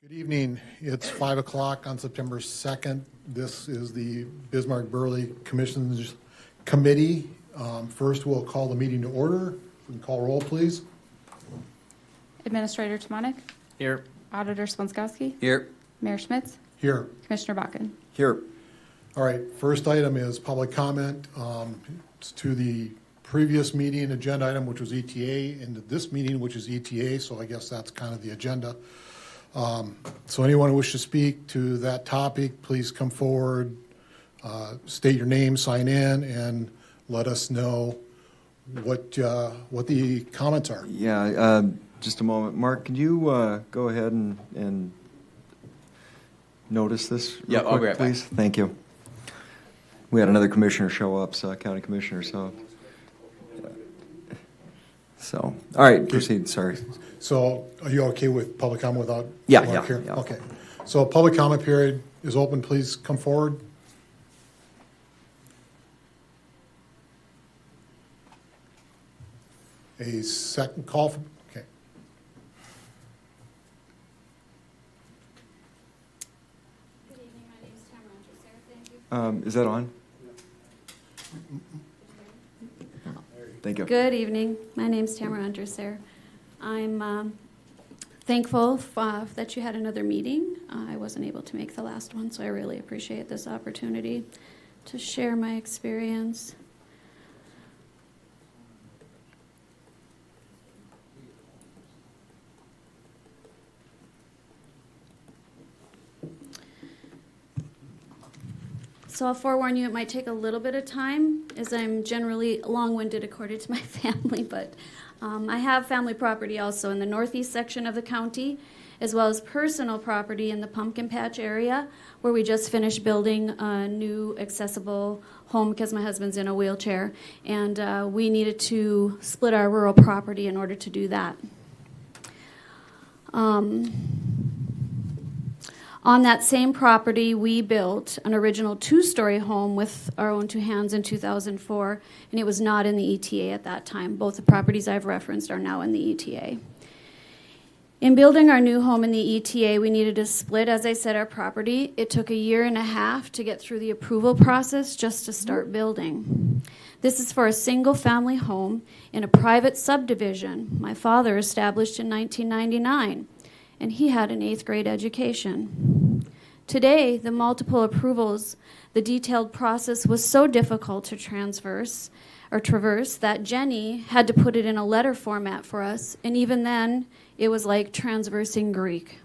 Good evening. It's 5 o'clock on September 2nd. This is the Bismarck-Burleigh Commissions Committee. First, we'll call the meeting to order. We can call roll, please. Administrator Tomanek. Here. Auditor Sponskowski. Here. Mayor Schmitz. Here. Commissioner Bakken. Here. All right, first item is public comment. It's to the previous meeting agenda item, which was ETA, and to this meeting, which is ETA, so I guess that's kind of the agenda. So anyone who wishes to speak to that topic, please come forward, state your name, sign in, and let us know what the comments are. Yeah, just a moment. Mark, can you go ahead and notice this real Yeah, quick, I'll be right back. please? Thank you. We had another commissioner show up, county commissioner, so, all right, proceed, sorry. So are you okay with public comment without? Yeah, Mark yeah, here? yeah. Okay. So public comment period is open. Please come forward. A second call for, okay. Good evening, my name is Tamara Andrews. Thank you. Is that on? Thank you. Good evening, my name is Tamara Andrews. I'm thankful that you had another meeting. I wasn't able to make the last one, so I really appreciate this opportunity to share my experience. So I'll forewarn you, it might take a little bit of time, as I'm generally long-winded according to my family, but I have family property also in the northeast section of the county, as well as personal property in the Pumpkin Patch area, where we just finished building a new accessible home because my husband's in a wheelchair, and we needed to split our rural property in order to do that. On that same property, we built an original two-story home with our own two hands in 2004, and it was not in the ETA at that time. Both the properties I've referenced are now in the ETA. In building our new home in the ETA, we needed to split, as I said, our property. It took 1.5 years to get through the approval process just to start building. This is for a single-family home in a private subdivision my father established in 1999. And he had an 8th grade education. Today, the multiple approvals, the detailed process was so difficult to traverse that Jenny had to put it in a letter format for us, and even then, it was like transversing Greek.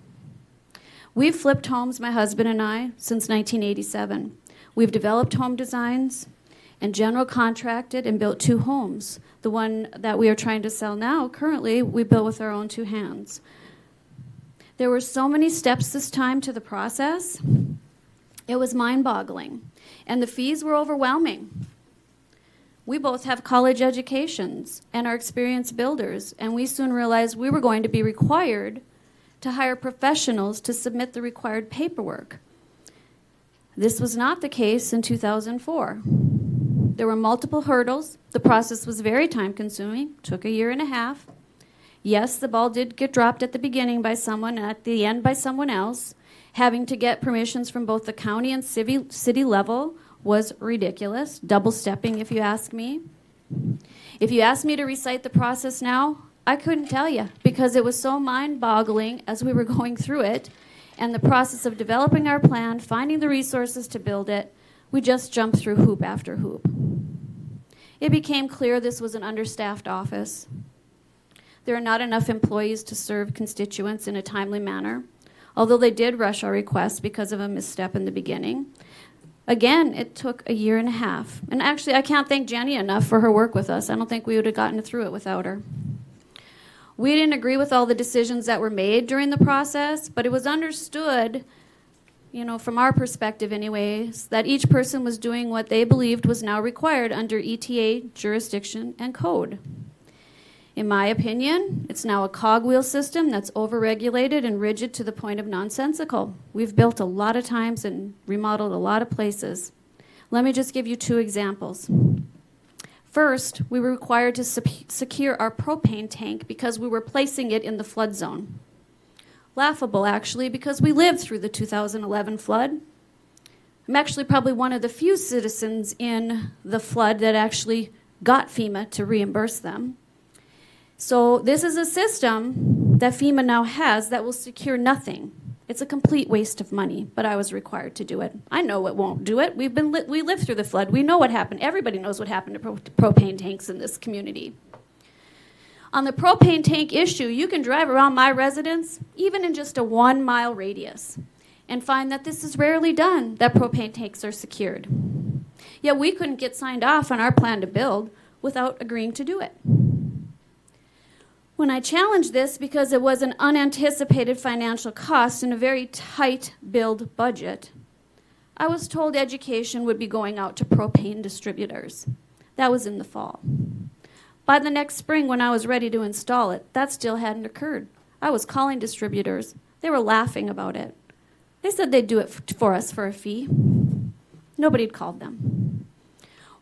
We've flipped homes, my husband and I, since 1987. We've developed home designs and general contracted and built 2 homes. The one that we are trying to sell now, currently, we built with our own 2 hands. There were so many steps this time to the process. It was mind-boggling, and the fees were overwhelming. We both have college educations and are experienced builders, and we soon realized we were going to be required to hire professionals to submit the required paperwork. This was not the case in 2004. There were multiple hurdles. The process was very time-consuming, took 1.5 years. Yes, the ball did get dropped at the beginning by someone, at the end by someone else. Having to get permissions from both the county and city level was ridiculous, double-stepping if you ask me. If you ask me to recite the process now, I couldn't tell you because it was so mind-boggling as we were going through it, and the process of developing our plan, finding the resources to build it, we just jumped through hoop after hoop. It became clear this was an understaffed office. There are not enough employees to serve constituents in a timely manner, although they did rush our request because of a misstep in the beginning. Again, it took 1.5 years. And actually, I can't thank Jenny enough for her work with us. I don't think we would have gotten through it without her. We didn't agree with all the decisions that were made during the process, but it was understood, from our perspective anyways, that each person was doing what they believed was now required under ETA jurisdiction and code. In my opinion, it's now a cogwheel system that's overregulated and rigid to the point of nonsensical. We've built a lot of times and remodeled a lot of places. Let me just give you 2 examples. First, we were required to secure our propane tank because we were placing it in the flood zone. Laughable, actually, because we lived through the 2011 flood. I'm actually probably one of the few citizens in the flood that actually got FEMA to reimburse them. So this is a system that FEMA now has that will secure nothing. It's a complete waste of money, but I was required to do it. I know it won't do it. We lived through the flood. We know what happened. Everybody knows what happened to propane tanks in this community. On the propane tank issue, you can drive around my residence, even in just a 1 mile radius, and find that this is rarely done, that propane tanks are secured. Yet we couldn't get signed off on our plan to build without agreeing to do it. When I challenged this because it was an unanticipated financial cost and a very tight build budget, I was told education would be going out to propane distributors. That was in the fall. By the next spring, when I was ready to install it, that still hadn't occurred. I was calling distributors. They were laughing about it. They said they'd do it for us for a fee. Nobody had called them.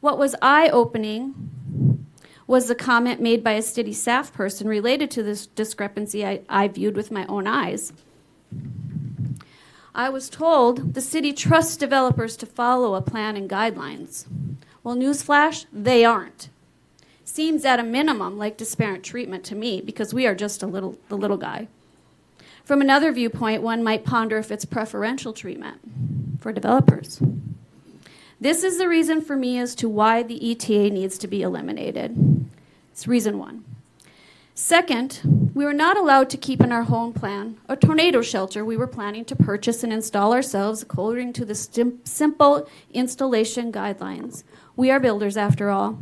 What was eye-opening was the comment made by a city staff person related to this discrepancy I viewed with my own eyes. I was told the city trusts developers to follow a plan and guidelines. Well, newsflash, they aren't. Seems at a minimum like disparate treatment to me because we are just the little guy. From another viewpoint, one might ponder if it's preferential treatment for developers. This is the reason for me as to why the ETA needs to be eliminated. It's reason one. Second, we were not allowed to keep in our home plan a tornado shelter we were planning to purchase and install ourselves according to the simple installation guidelines. We are builders after all.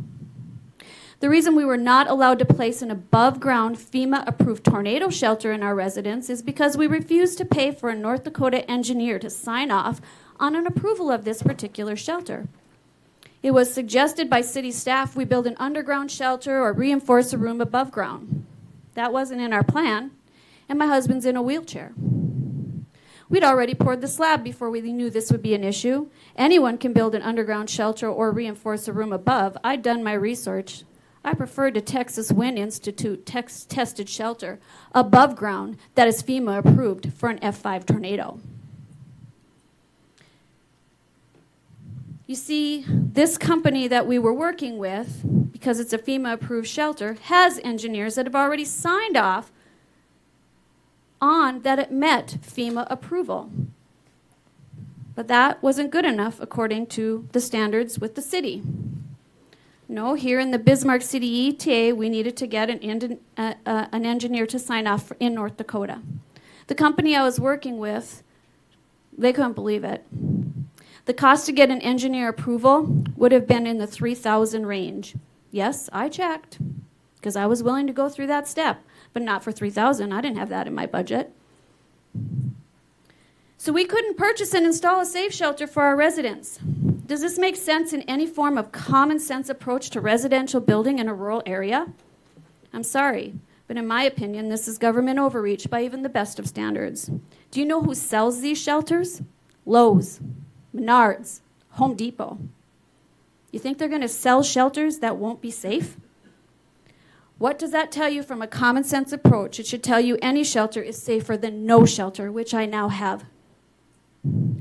The reason we were not allowed to place an above-ground FEMA-approved tornado shelter in our residence is because we refused to pay for a North Dakota engineer to sign off on an approval of this particular shelter. It was suggested by city staff we build an underground shelter or reinforce a room above ground. That wasn't in our plan, and my husband's in a wheelchair. We'd already poured the slab before we knew this would be an issue. Anyone can build an underground shelter or reinforce a room above. I'd done my research. I preferred to Texas Wind Institute tested shelter above ground that is FEMA approved for an F5 tornado. You see, this company that we were working with, because it's a FEMA-approved shelter, has engineers that have already signed off on that it met FEMA approval. But that wasn't good enough according to the standards with the city. No, here in the Bismarck City ETA, we needed to get an engineer to sign off in North Dakota. The company I was working with, they couldn't believe it. The cost to get an engineer approval would have been in the $3,000 range. Yes, I checked, because I was willing to go through that step, but not for $3,000. I didn't have that in my budget. So we couldn't purchase and install a safe shelter for our residents. Does this make sense in any form of common sense approach to residential building in a rural area? I'm sorry, but in my opinion, this is government overreach by even the best of standards. Do you know who sells these shelters? Lowe's, Menards, Home Depot. You think they're going to sell shelters that won't be safe? What does that tell you from a common sense approach? It should tell you any shelter is safer than no shelter, which I now have.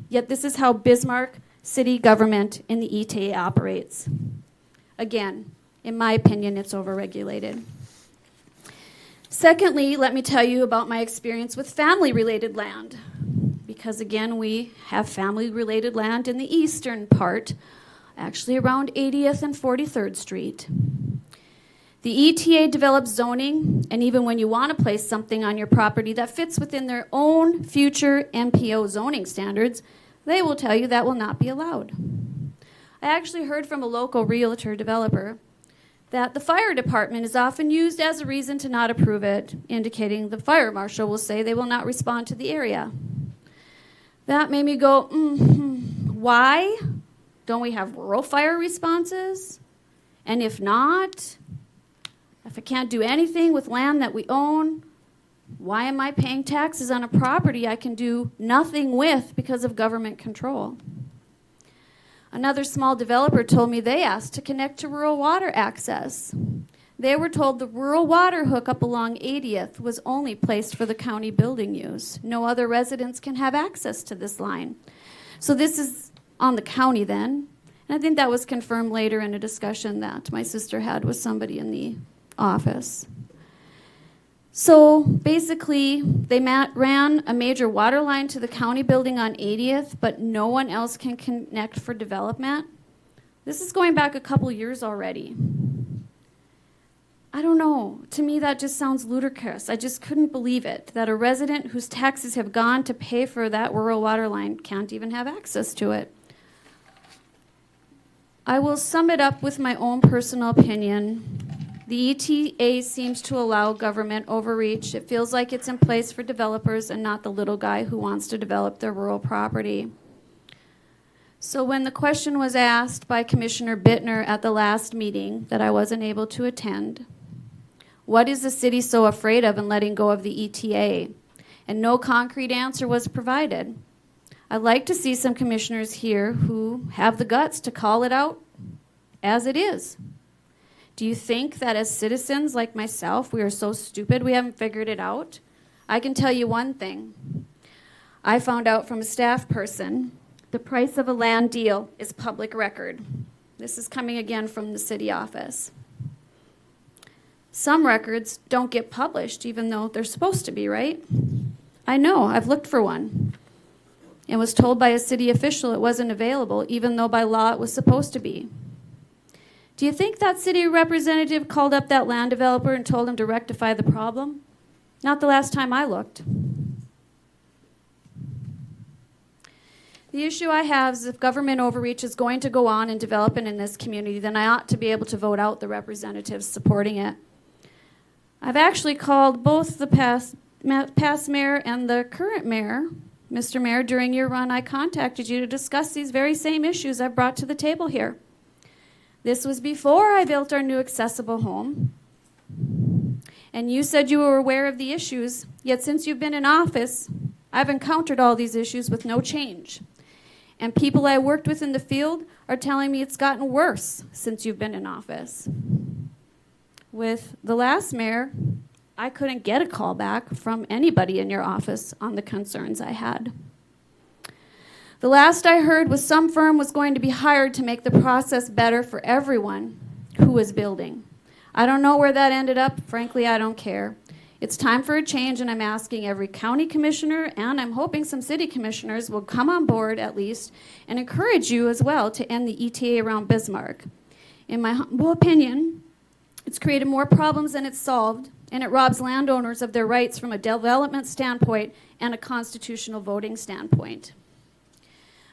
Yet this is how Bismarck city government in the ETA operates. Again, in my opinion, it's overregulated. Secondly, let me tell you about my experience with family-related land. Because again, we have family-related land in the eastern part, actually around 80th and 43rd Street. The ETA develops zoning, and even when you want to place something on your property that fits within their own future MPO zoning standards, they will tell you that will not be allowed. I actually heard from a local realtor developer that the fire department is often used as a reason to not approve it, indicating the fire marshal will say they will not respond to the area. That made me go, why? Don't we have rural fire responses? And if not, if I can't do anything with land that we own, why am I paying taxes on a property I can do nothing with because of government control? Another small developer told me they asked to connect to rural water access. They were told the rural water hookup along 80th was only placed for the county building use. No other residents can have access to this line. So this is on the county then. And I think that was confirmed later in a discussion that my sister had with somebody in the office. So basically, they ran a major water line to the county building on 80th, but no one else can connect for development. This is going back a couple years already. I don't know. To me, that just sounds ludicrous. I just couldn't believe it, that a resident whose taxes have gone to pay for that rural water line can't even have access to it. I will sum it up with my own personal opinion. The ETA seems to allow government overreach. It feels like it's in place for developers and not the little guy who wants to develop their rural property. So when the question was asked by Commissioner Bittner at the last meeting that I wasn't able to attend, what is the city so afraid of in letting go of the ETA? And no concrete answer was provided. I'd like to see some commissioners here who have the guts to call it out as it is. Do you think that as citizens like myself, we are so stupid we haven't figured it out? I can tell you one thing. I found out from a staff person, the price of a land deal is public record. This is coming again from the city office. Some records don't get published even though they're supposed to be, right? I know, I've looked for one and was told by a city official it wasn't available even though by law it was supposed to be. Do you think that city representative called up that land developer and told him to rectify the problem? Not the last time I looked. The issue I have is if government overreach is going to go on and develop in this community, then I ought to be able to vote out the representatives supporting it. I've actually called both the past mayor and the current mayor. Mr. Mayor, during your run, I contacted you to discuss these very same issues I've brought to the table here. This was before I built our new accessible home. And you said you were aware of the issues, yet since you've been in office, I've encountered all these issues with no change. And people I worked with in the field are telling me it's gotten worse since you've been in office. With the last mayor, I couldn't get a call back from anybody in your office on the concerns I had. The last I heard was some firm was going to be hired to make the process better for everyone who was building. I don't know where that ended up. Frankly, I don't care. It's time for a change, and I'm asking every county commissioner, and I'm hoping some city commissioners will come on board at least and encourage you as well to end the ETA around Bismarck. In my humble opinion, it's created more problems than it's solved, and it robs landowners of their rights from a development standpoint and a constitutional voting standpoint.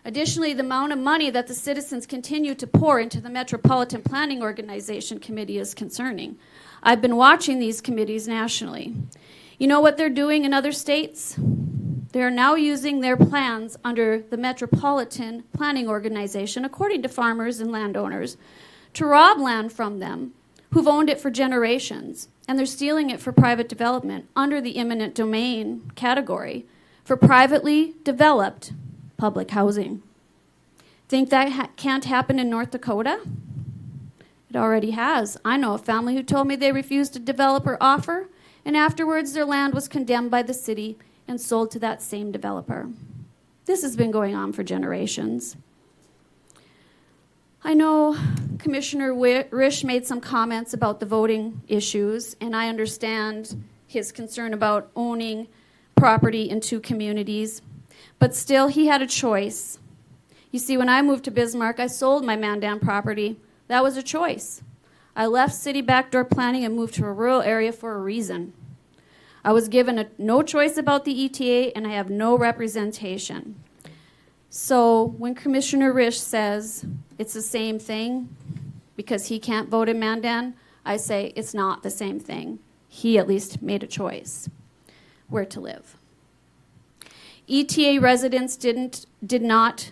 Additionally, the amount of money that the citizens continue to pour into the Metropolitan Planning Organization Committee is concerning. I've been watching these committees nationally. You know what they're doing in other states? They're now using their plans under the Metropolitan Planning Organization, according to farmers and landowners, to rob land from them who've owned it for generations, and they're stealing it for private development under the eminent domain category for privately developed public housing. Think that can't happen in North Dakota? It already has. I know a family who told me they refused a developer offer, and afterwards their land was condemned by the city and sold to that same developer. This has been going on for generations. I know Commissioner Risch made some comments about the voting issues, and I understand his concern about owning property in two communities, but still he had a choice. You see, when I moved to Bismarck, I sold my Mandan property. That was a choice. I left city backdoor planning and moved to a rural area for a reason. I was given no choice about the ETA, and I have no representation. So when Commissioner Risch says it's the same thing because he can't vote in Mandan, I say it's not the same thing. He at least made a choice where to live. ETA residents did not.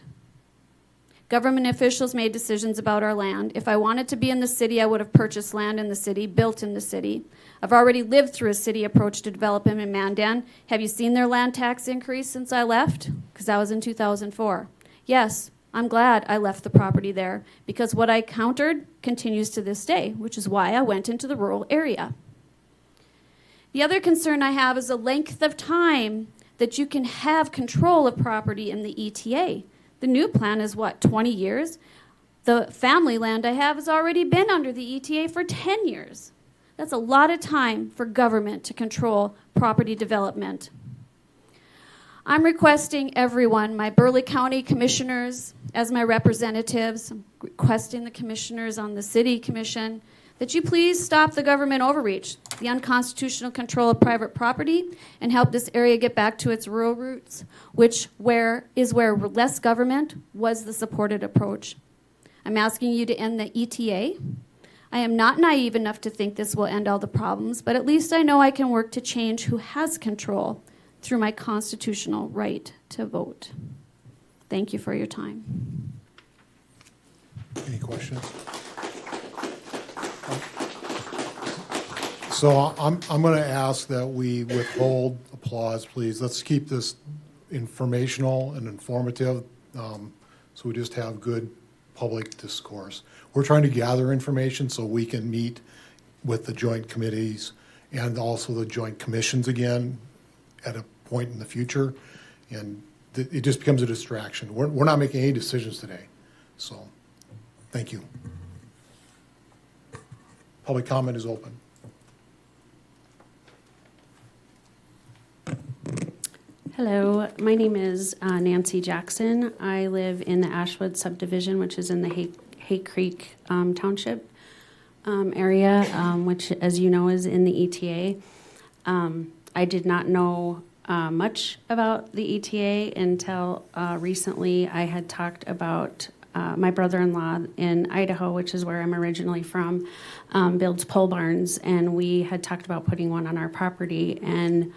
Government officials made decisions about our land. If I wanted to be in the city, I would have purchased land in the city, built in the city. I've already lived through a city approach to develop them in Mandan. Have you seen their land tax increase since I left? Because that was in 2004. Yes, I'm glad I left the property there because what I countered continues to this day, which is why I went into the rural area. The other concern I have is the length of time that you can have control of property in the ETA. The new plan is what, 20 years? The family land I have has already been under the ETA for 10 years. That's a lot of time for government to control property development. I'm requesting everyone, my Burleigh County commissioners as my representatives, I'm requesting the commissioners on the city commission, that you please stop the government overreach, the unconstitutional control of private property, and help this area get back to its rural roots, which where less government was the supported approach. I'm asking you to end the ETA. I am not naive enough to think this will end all the problems, but at least I know I can work to change who has control through my constitutional right to vote. Thank you for your time. Any questions? So I'm going to ask that we withhold applause, please. Let's keep this informational and informative, so we just have good public discourse. We're trying to gather information so we can meet with the joint committees and also the joint commissions again at a point in the future, and it just becomes a distraction. We're not making any decisions today, so thank you. Public comment is open. Hello, my name is Nancy Jackson. I live in the Ashwood subdivision, which is in the Hay Creek Township area, which, as you know, is in the ETA. I did not know much about the ETA until recently. I had talked about my brother-in-law in Idaho, which is where I'm originally from, builds pole barns, and we had talked about putting one on our property, and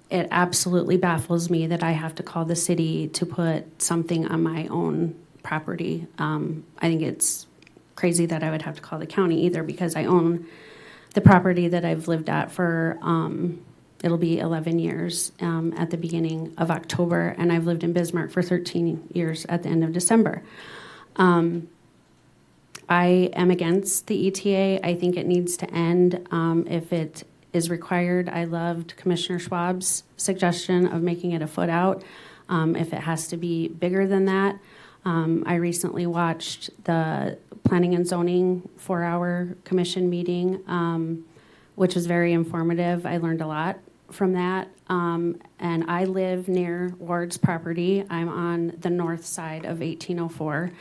it absolutely baffles me that I have to call the city to put something on my own property. I think it's crazy that I would have to call the county either, because I own the property that I've lived at for, it'll be 11 years at the beginning of October, and I've lived in Bismarck for 13 years at the end of December. I am against the ETA. I think it needs to end if it is required. I loved Commissioner Schwab's suggestion of making it a foot out. If it has to be bigger than that. I recently watched the Planning and Zoning 4-hour commission meeting, which was very informative. I learned a lot from that. And I live near Ward's property. I'm on the north side of 1804.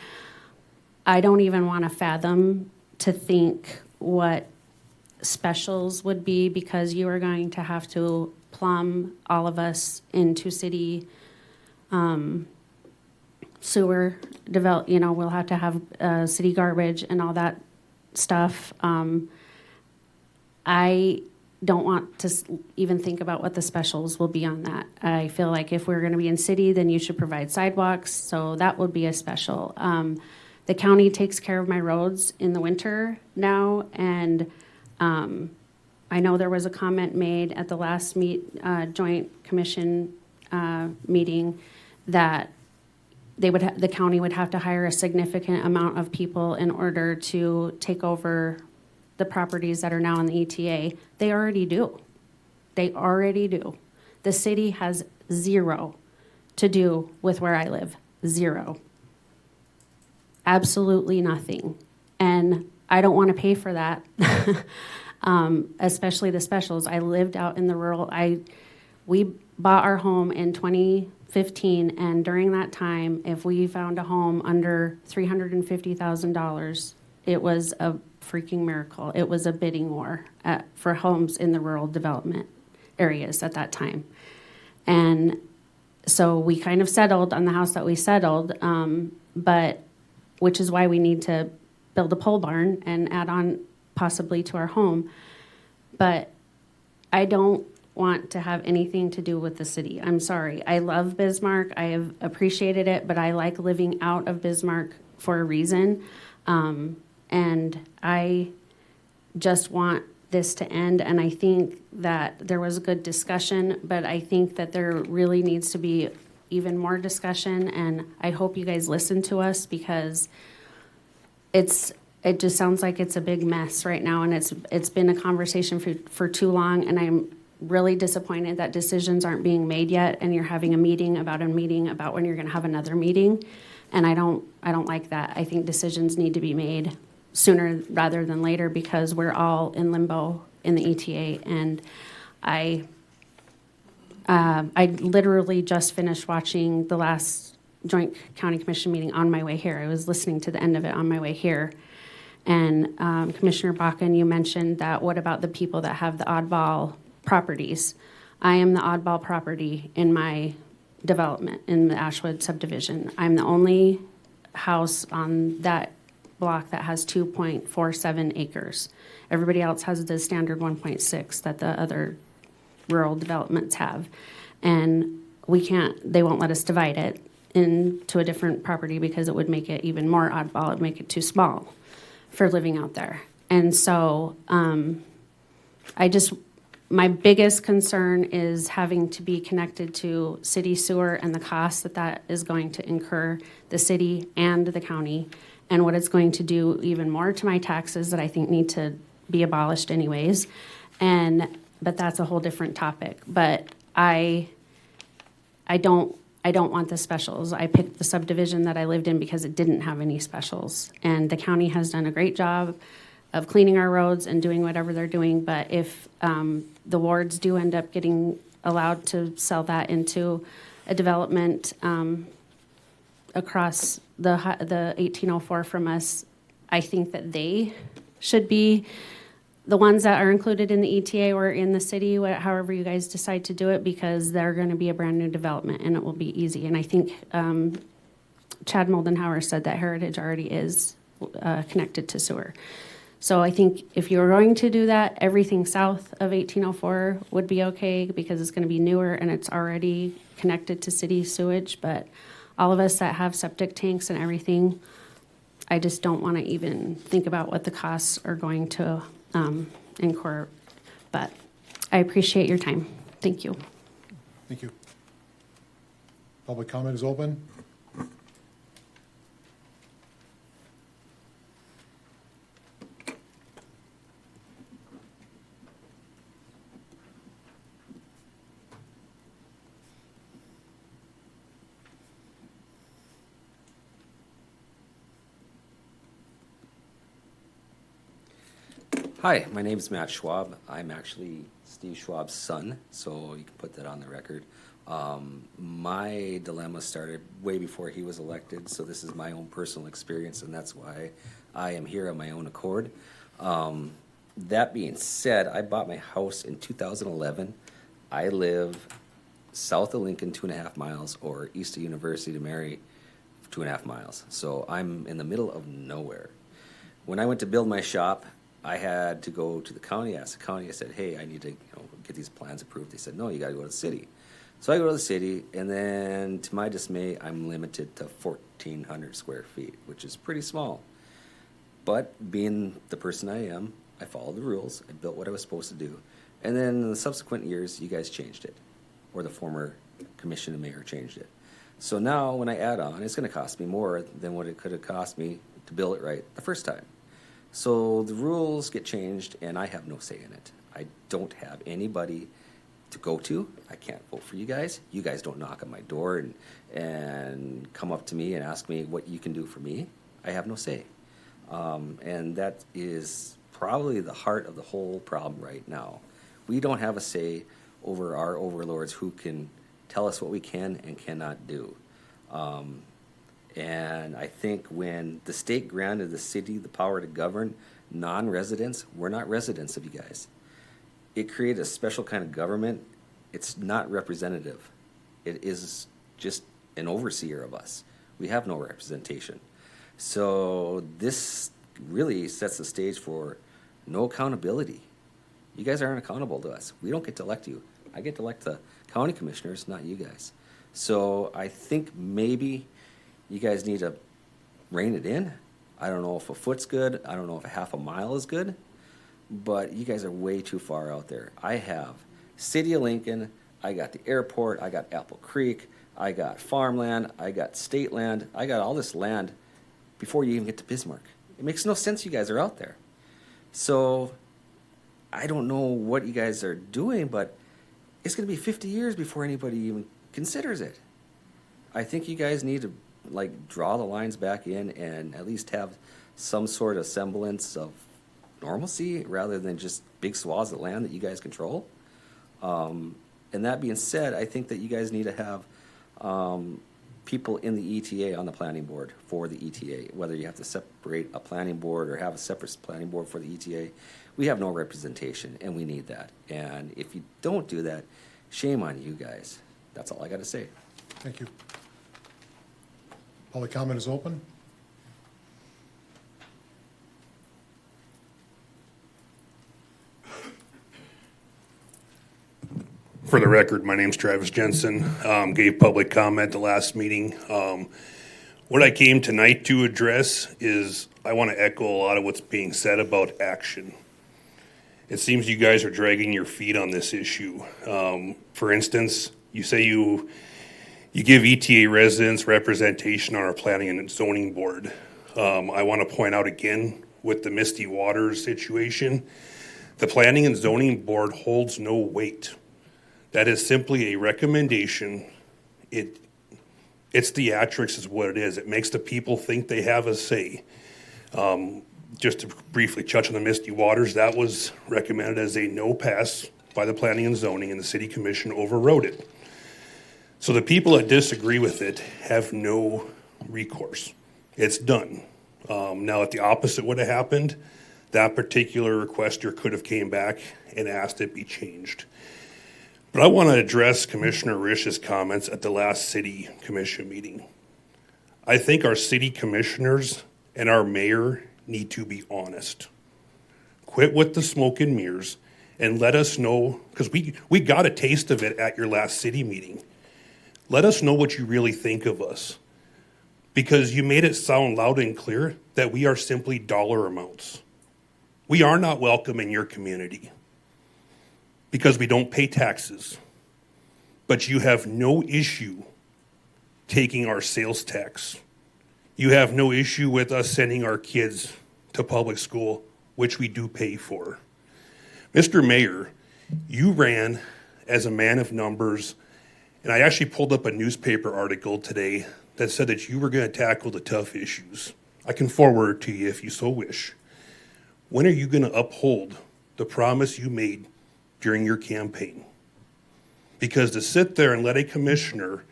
I don't even want to fathom to think what specials would be, because you are going to have to plumb all of us into city sewer develop. We'll have to have city garbage and all that stuff. I don't want to even think about what the specials will be on that. I feel like if we're going to be in city, then you should provide sidewalks, so that would be a special. The county takes care of my roads in the winter now, and I know there was a comment made at the last joint commission meeting that the county would have to hire a significant amount of people in order to take over the properties that are now in the ETA. They already do. The city has zero to do with where I live. Zero. Absolutely nothing. And I don't want to pay for that. Especially the specials. I lived out in the rural. We bought our home in 2015, and during that time, if we found a home under $350,000, it was a freaking miracle. It was a bidding war for homes in the rural development areas at that time. And so we kind of settled on the house that we settled, but which is why we need to build a pole barn and add on possibly to our home. But I don't want to have anything to do with the city. I'm sorry. I love Bismarck. I have appreciated it, but I like living out of Bismarck for a reason. And I just want this to end. And I think that there was a good discussion, but I think that there really needs to be even more discussion, and I hope you guys listen to us because it just sounds like it's a big mess right now, and it's been a conversation for too long, and I'm really disappointed that decisions aren't being made yet, and you're having a meeting about when you're going to have another meeting, and I don't like that. I think decisions need to be made sooner rather than later because we're all in limbo in the ETA, and I literally just finished watching the last joint county commission meeting on my way here. I was listening to the end of it on my way here. And Commissioner Bakken, you mentioned that what about the people that have the oddball properties? I am the oddball property in my development in the Ashwood subdivision. I'm the only house on that block that has 2.47 acres. Everybody else has the standard 1.6 that the other rural developments have. And they won't let us divide it into a different property because it would make it even more oddball. It would make it too small for living out there. And so my biggest concern is having to be connected to city sewer and the cost that is going to incur the city and the county, and what it's going to do even more to my taxes that I think need to be abolished anyways. But that's a whole different topic. But I don't want the specials. I picked the subdivision that I lived in because it didn't have any specials. And the county has done a great job of cleaning our roads and doing whatever they're doing. But if the wards do end up getting allowed to sell that into a development across the 1804 from us, I think that they should be the ones that are included in the ETA or in the city, however you guys decide to do it, because they're going to be a brand new development and it will be easy. And I think Chad Moldenhauer said that Heritage already is connected to sewer. So I think if you're going to do that, everything south of 1804 would be okay because it's going to be newer and it's already connected to city sewage. But all of us that have septic tanks and everything, I just don't want to even think about what the costs are going to incur. But I appreciate your time. Thank you. Thank you. Public comment is open. Hi, my name is Matt Schwab. I'm actually Steve Schwab's son, so you can put that on the record. My dilemma started way before he was elected, so this is my own personal experience, and that's why I am here on my own accord. That being said, I bought my house in 2011. I live south of Lincoln, 2.5 miles, or east of University to Mary, 2.5 miles. So I'm in the middle of nowhere. When I went to build my shop, I had to go to the county, ask the county, I said, hey, I need to get these plans approved. They said, no, you got to go to the city. So I go to the city, and then to my dismay, I'm limited to 1,400 square feet, which is pretty small. But being the person I am, I followed the rules. I built what I was supposed to do. And then in the subsequent years, you guys changed it, or the former commission and mayor changed it. So now when I add on, it's going to cost me more than what it could have cost me to build it right the first time. So the rules get changed, and I have no say in it. I don't have anybody to go to. I can't vote for you guys. You guys don't knock on my door and come up to me and ask me what you can do for me. I have no say. And that is probably the heart of the whole problem right now. We don't have a say over our overlords who can tell us what we can and cannot do. And I think when the state granted the city the power to govern non-residents, we're not residents of you guys. It created a special kind of government. It's not representative. It is just an overseer of us. We have no representation. So this really sets the stage for no accountability. You guys aren't accountable to us. We don't get to elect you. I get to elect the county commissioners, not you guys. So I think maybe you guys need to rein it in. I don't know if a foot's good. I don't know if a half a mile is good. But you guys are way too far out there. I have City of Lincoln. I got the airport. I got Apple Creek. I got farmland, I got state land, I got all this land before you even get to Bismarck. It makes no sense you guys are out there. So I don't know what you guys are doing, but it's going to be 50 years before anybody even considers it. I think you guys need to like draw the lines back in and at least have some sort of semblance of normalcy rather than just big swaths of land that you guys control. And that being said, I think that you guys need to have people in the ETA on the planning board for the ETA, whether you have to separate a planning board or have a separate planning board for the ETA. We have no representation, and we need that. And if you don't do that, shame on you guys. That's all I got to say. Thank you. Public comment is open. For the record, my name's Travis Jensen. Gave public comment the last meeting. What I came tonight to address is I want to echo a lot of what's being said about action. It seems you guys are dragging your feet on this issue. For instance, you say you give ETA residents representation on our planning and zoning board. I want to point out again with the Misty Waters situation, the planning and zoning board holds no weight. That is simply a recommendation. It's theatrics is what it is. It makes the people think they have a say. Just to briefly touch on the Misty Waters, that was recommended as a no pass by the Planning and Zoning, and the City Commission overrode it. So the people that disagree with it have no recourse. It's done. Now, if the opposite would have happened, that particular requester could have came back and asked it be changed. But I want to address Commissioner Rish's comments at the last City Commission meeting. I think our city commissioners and our mayor need to be honest. Quit with the smoke and mirrors and let us know, because we got a taste of it at your last city meeting. Let us know what you really think of us, because you made it sound loud and clear that we are simply dollar amounts. We are not welcome in your community because we don't pay taxes, but you have no issue taking our sales tax. You have no issue with us sending our kids to public school, which we do pay for. Mr. Mayor, you ran as a man of numbers, and I actually pulled up a newspaper article today that said that you were going to tackle the tough issues. I can forward it to you if you so wish. When are you going to uphold the promise you made during your campaign? Because to sit there and let a commissioner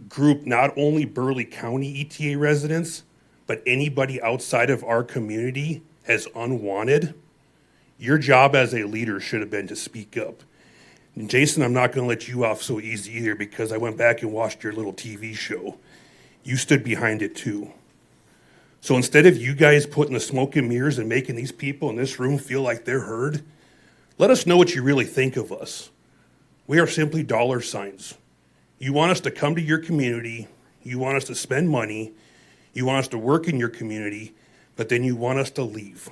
group not only Burleigh County ETA residents, but anybody outside of our community as unwanted, your job as a leader should have been to speak up. And Jason, I'm not going to let you off so easy either, because I went back and watched your little TV show. You stood behind it too. So instead of you guys putting the smoke and mirrors and making these people in this room feel like they're heard, let us know what you really think of us. We are simply dollar signs. You want us to come to your community, you want us to spend money, you want us to work in your community, but then you want us to leave.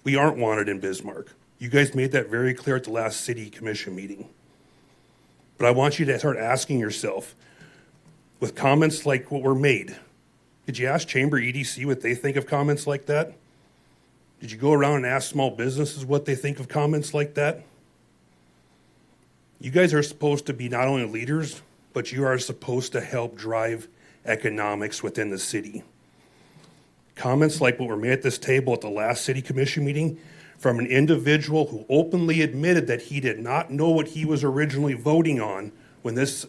We aren't wanted in Bismarck. You guys made that very clear at the last City Commission meeting. But I want you to start asking yourself, with comments like what were made, did you ask Chamber EDC what they think of comments like that? Did you go around and ask small businesses what they think of comments like that? You guys are supposed to be not only leaders, but you are supposed to help drive economics within the city. Comments like what were made at this table at the last City Commission meeting from an individual who openly admitted that he did not know what he was originally voting on when this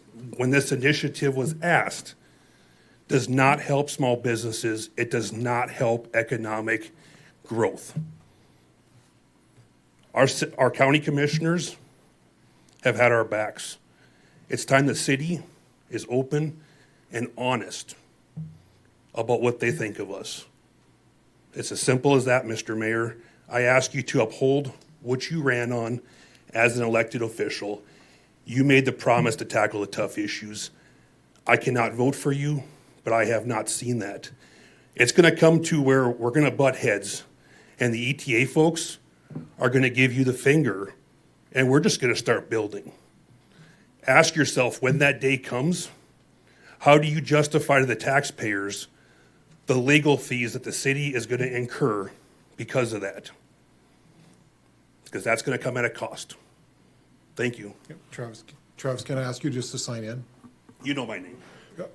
initiative was asked, does not help small businesses. It does not help economic growth. Our county commissioners have had our backs. It's time the city is open and honest about what they think of us. It's as simple as that, Mr. Mayor. I ask you to uphold what you ran on as an elected official. You made the promise to tackle the tough issues. I cannot vote for you, but I have not seen that. It's going to come to where we're going to butt heads, and the ETA folks are going to give you the finger, and we're just going to start building. ask yourself when that day comes, how do you justify to the taxpayers the legal fees that the city is going to incur because of that? Because that's going to come at a cost. Thank you. Yep. Travis, can I ask you just to sign in? You know my name. Yep.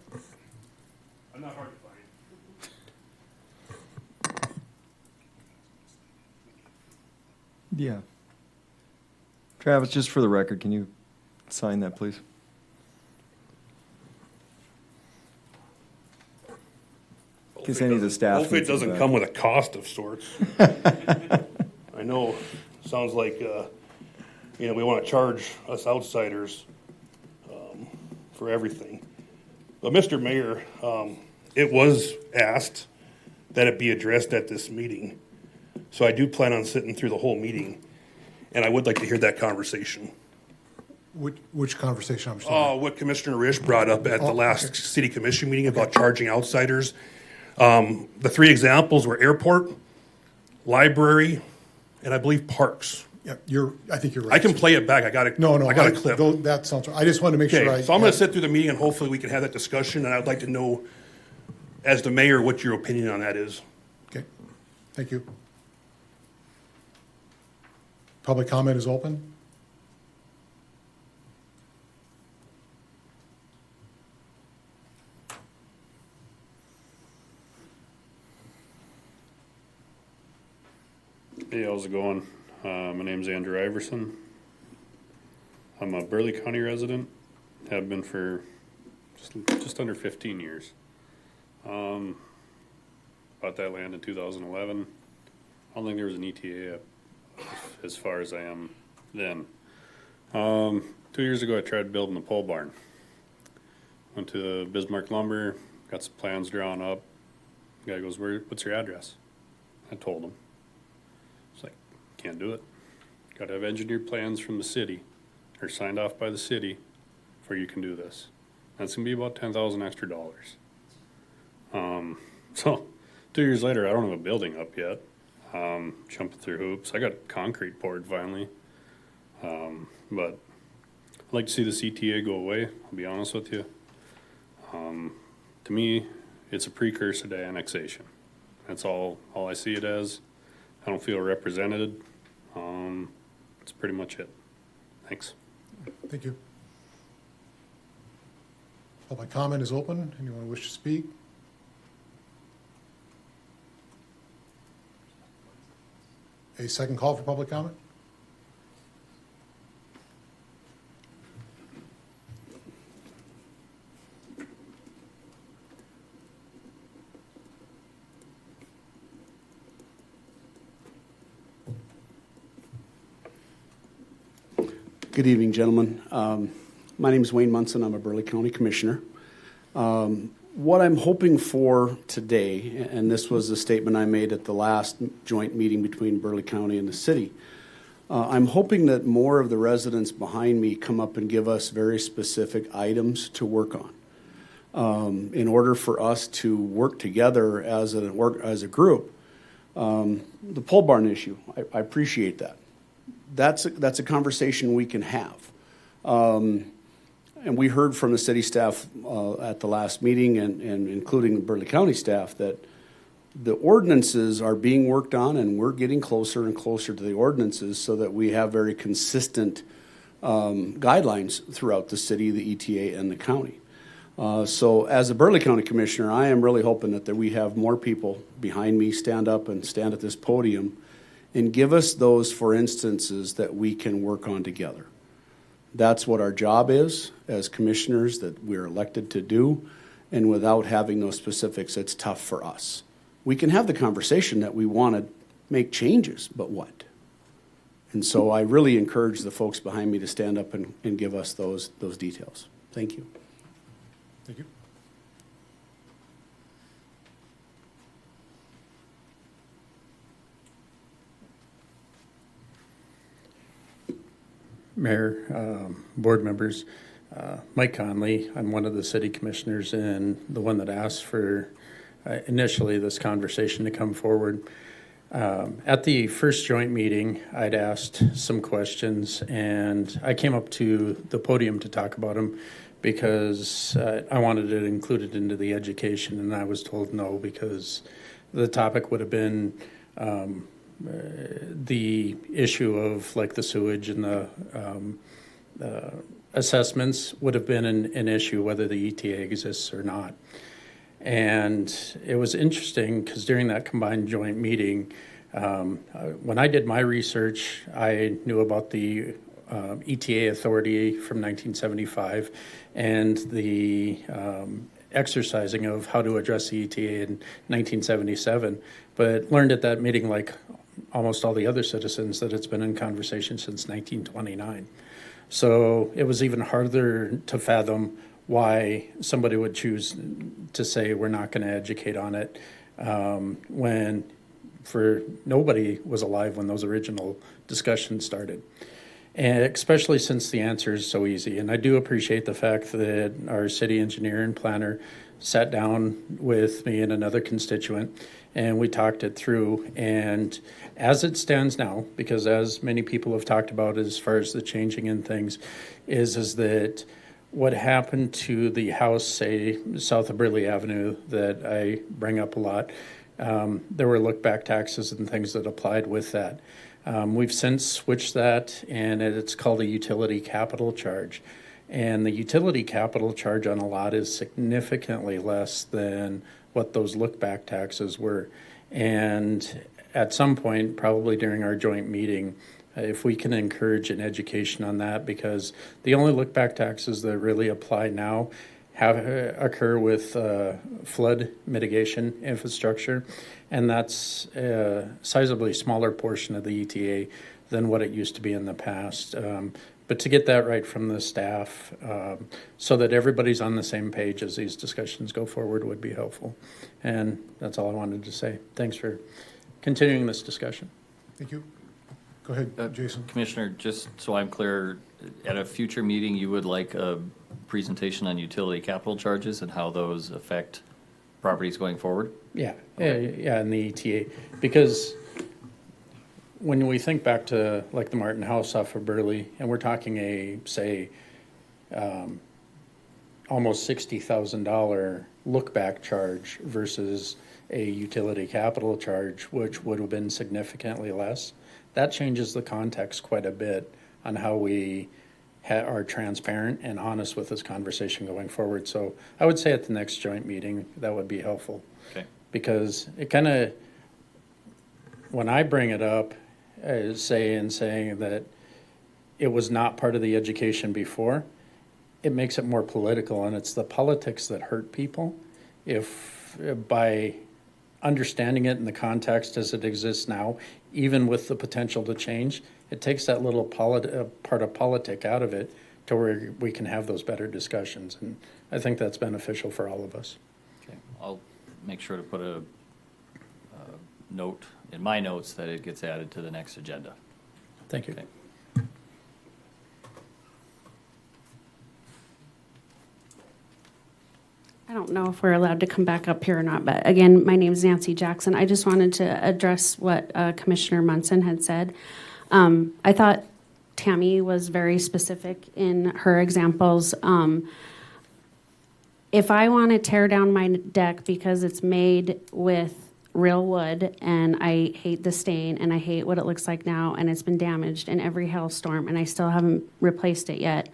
I'm not hard to find. Yeah. Travis, just for the record, can you sign that, please? In case any of the staff. Hopefully it needs it doesn't back. come with a cost of sorts. I know, sounds like, we want to charge us outsiders for everything. But Mr. Mayor, it was asked that it be addressed at this meeting. So I do plan on sitting through the whole meeting, and I would like to hear that conversation. Which conversation? I'm sorry. What Commissioner Risch brought up at the Oh, last okay. city commission meeting about charging outsiders. The three examples were airport, library, and I believe parks. Yeah, I think you're right. I can play it back. I got a clip. That sounds, I just wanted to make sure Okay, so I'm going to sit through the meeting and hopefully we can have that discussion, and I'd like to know, as the mayor, what your opinion on that is. Okay, thank you. Public comment is open. Hey, how's it going? My name's Andrew Iverson. I'm a Burleigh County resident. Have been for just under 15 years. Bought that land in 2011. I don't think there was an ETA as far as I am then. 2 years ago, I tried building a pole barn. Went to Bismarck Lumber, got some plans drawn up. The guy goes, what's your address? I told him. It's like, can't do it. Got to have engineered plans from the city, or signed off by the city, before you can do this. That's gonna be about $10,000 extra dollars. So 2 years later, I don't have a building up yet. Jumping through hoops. I got concrete poured finally. But I'd like to see the CTA go away, I'll be honest with you. To me, it's a precursor to annexation. That's all I see it as. I don't feel represented. That's pretty much it. Thanks. Thank you. Public comment is open. Anyone wish to speak? A second call for public comment? Good evening, gentlemen. My name is Wayne Munson. I'm a Burleigh County Commissioner. What I'm hoping for today, and this was a statement I made at the last joint meeting between Burleigh County and the city, I'm hoping that more of the residents behind me come up and give us very specific items to work on. In order for us to work together as a group, the pole barn issue, I appreciate that. That's a conversation we can have. And we heard from the city staff at the last meeting and including the Burleigh County staff that the ordinances are being worked on and we're getting closer and closer to the ordinances so that we have very consistent guidelines throughout the city, the ETA, and the county. So as a Burleigh County Commissioner, I am really hoping that we have more people behind me stand up and stand at this podium and give us those for instances that we can work on together. That's what our job is as commissioners that we're elected to do, and without having those specifics, it's tough for us. We can have the conversation that we want to make changes, but what? And so I really encourage the folks behind me to stand up and give us those details. Thank you. Thank you. Mayor, board members, Mike Conley. I'm one of the city commissioners and the one that asked for initially this conversation to come forward. At the first joint meeting, I'd asked some questions, and I came up to the podium to talk about them because I wanted it included into the education, and I was told no because the topic would have been the issue of like the sewage and the assessments would have been an issue whether the ETA exists or not. And it was interesting because during that combined joint meeting, when I did my research, I knew about the ETA authority from 1975 and the exercising of how to address the ETA in 1977, but learned at that meeting, like almost all the other citizens, that it's been in conversation since 1929. So it was even harder to fathom why somebody would choose to say we're not going to educate on it when nobody was alive when those original discussions started. And especially since the answer is so easy. And I do appreciate the fact that our city engineer and planner sat down with me and another constituent and we talked it through. And as it stands now, because as many people have talked about as far as the changing in things, is that what happened to the house, say, south of Burleigh Avenue that I bring up a lot, there were look-back taxes and things that applied with that. We've since switched that, and it's called a utility capital charge. And the utility capital charge on a lot is significantly less than what those look-back taxes were. And at some point, probably during our joint meeting, if we can encourage an education on that, because the only look-back taxes that really apply now occur with flood mitigation infrastructure, and that's a sizably smaller portion of the ETA than what it used to be in the past. But to get that right from the staff so that everybody's on the same page as these discussions go forward would be helpful. And that's all I wanted to say. Thanks for continuing this discussion. Thank you. Go ahead, Jason. Commissioner, just so I'm clear, at a future meeting, you would like a presentation on utility capital charges and how those affect properties going forward? Yeah, yeah, and the ETA, because when we think back to like the Martin House off of Burleigh, and we're talking almost $60,000 look-back charge versus a utility capital charge, which would have been significantly less, that changes the context quite a bit on how we are transparent and honest with this conversation going forward. So I would say at the next joint meeting, that would be helpful. Okay. Because it kind of, when I bring it up, saying that it was not part of the education before, it makes it more political, and it's the politics that hurt people. If by understanding it in the context as it exists now, even with the potential to change, it takes that little part of politic out of it to where we can have those better discussions. And I think that's beneficial for all of us. Okay, I'll make sure to put a note in my notes that it gets added to the next agenda. Thank you. Okay. I don't know if we're allowed to come back up here or not, but again, my name is Nancy Jackson. I just wanted to address what Commissioner Munson had said. I thought Tammy was very specific in her examples. If I want to tear down my deck because it's made with real wood and I hate the stain and I hate what it looks like now and it's been damaged in every hailstorm and I still haven't replaced it yet,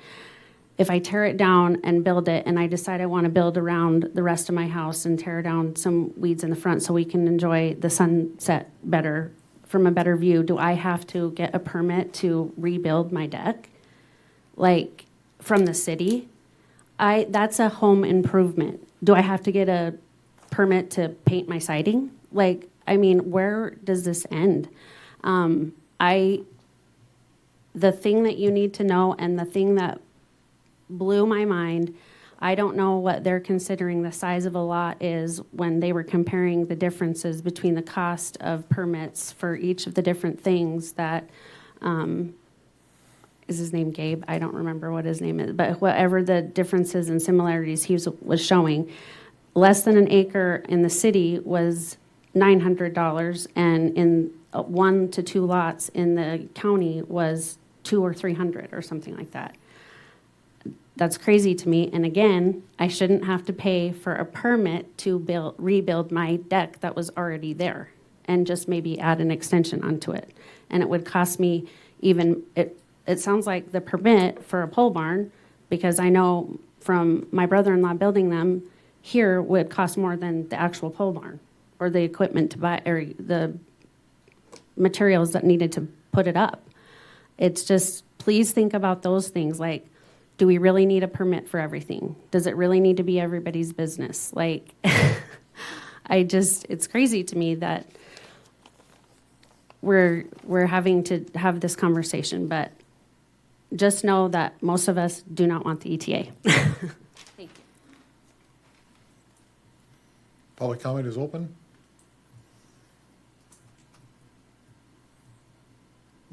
if I tear it down and build it and I decide I want to build around the rest of my house and tear down some weeds in the front so we can enjoy the sunset better, from a better view, do I have to get a permit to rebuild my deck? Like from the city? That's a home improvement. Do I have to get a permit to paint my siding? Like, I mean, where does this end? The thing that you need to know and the thing that blew my mind, I don't know what they're considering the size of a lot is when they were comparing the differences between the cost of permits for each of the different things that, is his name Gabe? I don't remember what his name is, but whatever the differences and similarities he was showing, less than an acre in the city was $900, and in 1 to 2 lots in the county was $200 or $300 or something like that. That's crazy to me. And again, I shouldn't have to pay for a permit to rebuild my deck that was already there, and just maybe add an extension onto it. And it would cost me even, it sounds like the permit for a pole barn, because I know from my brother-in-law building them here, would cost more than the actual pole barn, or the equipment to buy, or the materials that needed to put it up. It's just, please think about those things. Like, do we really need a permit for everything? Does it really need to be everybody's business? Like, it's crazy to me that we're having to have this conversation, but just know that most of us do not want the ETA. Thank you. Public comment is open.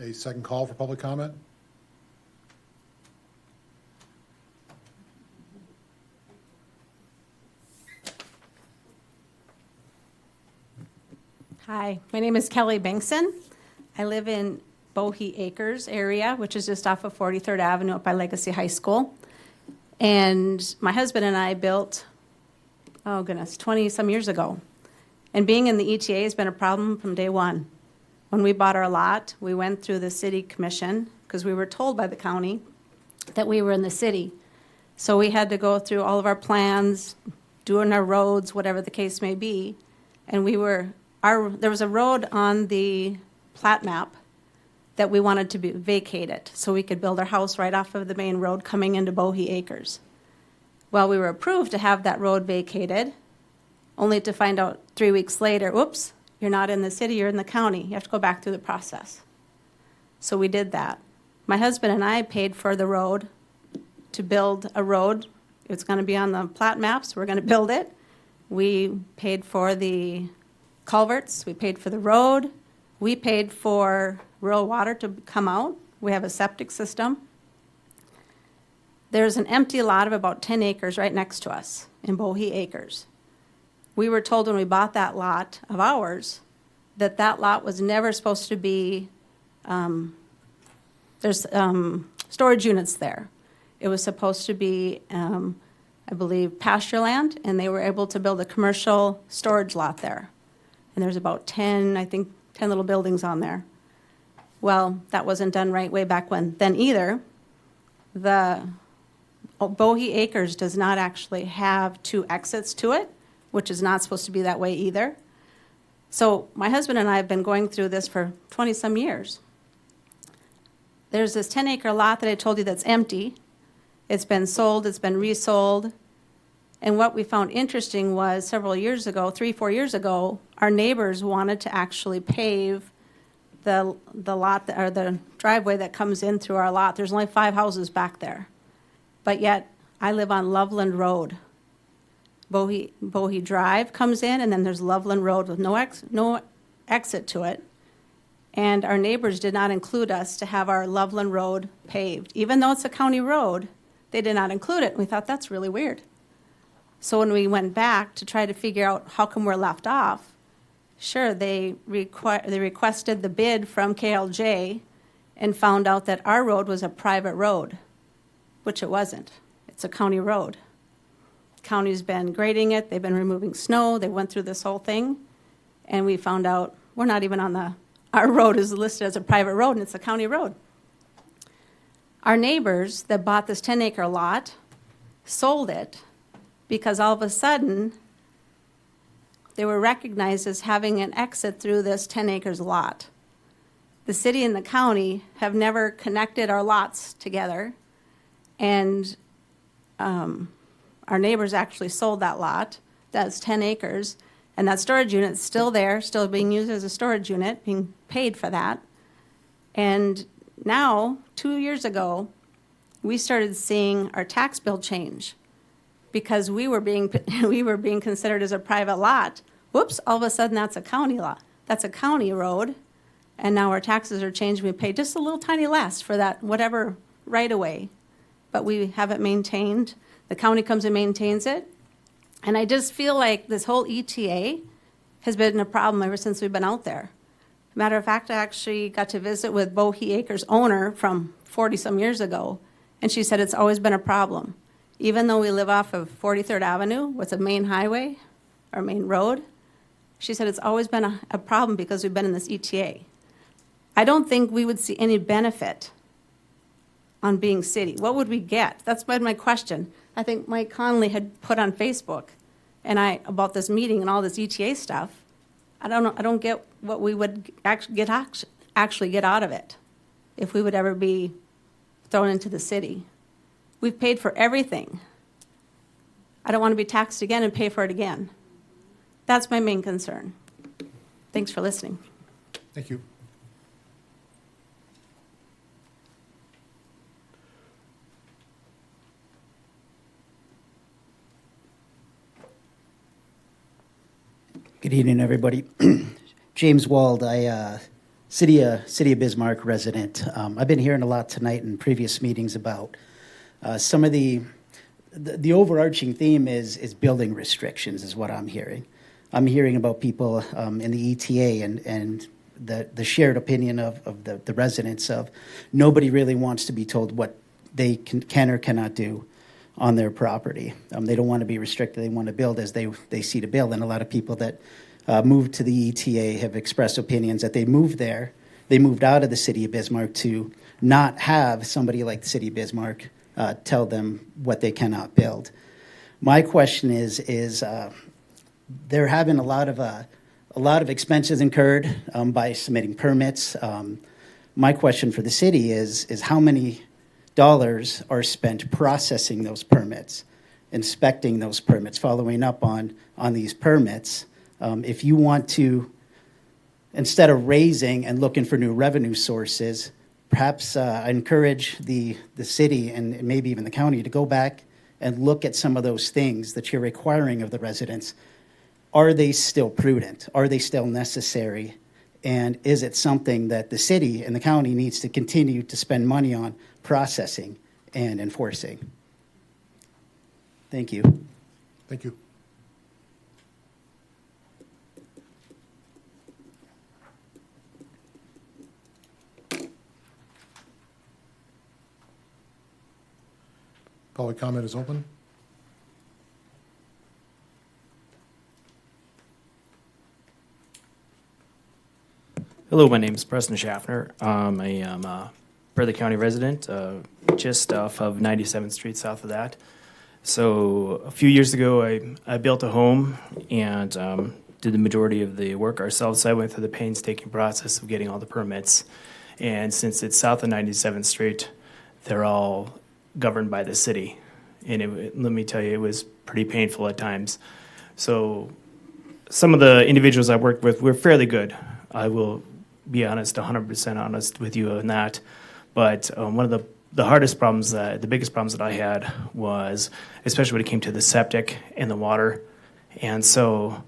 A second call for public comment. Hi, my name is Kelly Bengtson. I live in Bohe Acres area, which is just off of 43rd Avenue up by Legacy High School. And my husband and I built, 20-some years ago. And being in the ETA has been a problem from day one. When we bought our lot, we went through the city commission because we were told by the county that we were in the city. So we had to go through all of our plans, doing our roads, whatever the case may be. And there was a road on the plat map that we wanted to be vacated so we could build our house right off of the main road coming into Bohe Acres. Well, we were approved to have that road vacated, only to find out 3 weeks later, oops, you're not in the city, you're in the county. You have to go back through the process. So we did that. My husband and I paid for the road to build a road. It's going to be on the plat maps. We're going to build it. We paid for the culverts. We paid for the road. We paid for rural water to come out. We have a septic system. There's an empty lot of about 10 acres right next to us in Bohe Acres. We were told when we bought that lot of ours that that lot was never supposed to be, there's storage units there. It was supposed to be, I believe, pasture land, and they were able to build a commercial storage lot there. And there's about 10 little buildings on there. Well, that wasn't done right way back then either. The Bohe Acres does not actually have 2 exits to it, which is not supposed to be that way either. So my husband and I have been going through this for 20-some years. There's this 10-acre lot that I told you that's empty. It's been sold, it's been resold. And what we found interesting was several years ago, 3-4 years ago, our neighbors wanted to actually pave the lot, or the driveway that comes in through our lot. There's only 5 houses back there. But yet, I live on Loveland Road. Bohe Drive comes in, and then there's Loveland Road with no exit to it. And our neighbors did not include us to have our Loveland Road paved. Even though it's a county road, they did not include it. We thought that's really weird. So when we went back to try to figure out how come we're left off, sure, they requested the bid from KLJ and found out that our road was a private road, which it wasn't. It's a county road. County's been grading it. They've been removing snow. They went through this whole thing. And we found out we're not even on our road is listed as a private road, and it's a county road. Our neighbors that bought this 10-acre lot sold it because all of a sudden they were recognized as having an exit through this 10 acres lot. The city and the county have never connected our lots together, and our neighbors actually sold that lot. That's 10 acres, and that storage unit's still there, still being used as a storage unit, being paid for that. And now, 2 years ago, we started seeing our tax bill change because we were being considered as a private lot. Whoops, all of a sudden that's a county lot. That's a county road, and now our taxes are changed. We pay just a little tiny less for that whatever right away, but we have it maintained. The county comes and maintains it. And I just feel like this whole ETA has been a problem ever since we've been out there. Matter of fact, I actually got to visit with Bohe Acres owner from 40-some years ago, and she said it's always been a problem. Even though we live off of 43rd Avenue, what's a main highway or main road, she said it's always been a problem because we've been in this ETA. I don't think we would see any benefit on being city. What would we get? That's been my question. I think Mike Conley had put on Facebook about this meeting and all this ETA stuff. I don't know. I don't get what we would actually get out of it if we would ever be thrown into the city. We've paid for everything. I don't want to be taxed again and pay for it again. That's my main concern. Thanks for listening. Thank you. Good evening, everybody. James Wald, City of Bismarck resident. I've been hearing a lot tonight in previous meetings about some of the overarching theme is building restrictions is what I'm hearing. I'm hearing about people in the ETA and the shared opinion of the residents of nobody really wants to be told what they can or cannot do on their property. They don't want to be restricted. They want to build as they see to build. And a lot of people that moved to the ETA have expressed opinions that they moved there. They moved out of the city of Bismarck to not have somebody like the city of Bismarck tell them what they cannot build. My question is they're having a lot of expenses incurred by submitting permits. My question for the city is how many dollars are spent processing those permits, inspecting those permits, following up on these permits. If you want to, instead of raising and looking for new revenue sources, perhaps I encourage the city and maybe even the county to go back and look at some of those things that you're requiring of the residents. Are they still prudent? Are they still necessary? And is it something that the city and the county needs to continue to spend money on processing and enforcing? Thank you. Thank you. Public comment is open. Hello, my name is Preston Schaffner. I am a Burleigh County resident, just off of 97th Street south of that. So a few years ago, I built a home and did the majority of the work ourselves. So I went through the painstaking process of getting all the permits. And since it's south of 97th Street, they're all governed by the city. And let me tell you, it was pretty painful at times. So some of the individuals I worked with were fairly good. I will be honest, 100% honest with you on that. But one of the hardest problems, the biggest problems that I had was, especially when it came to the septic and the water. And so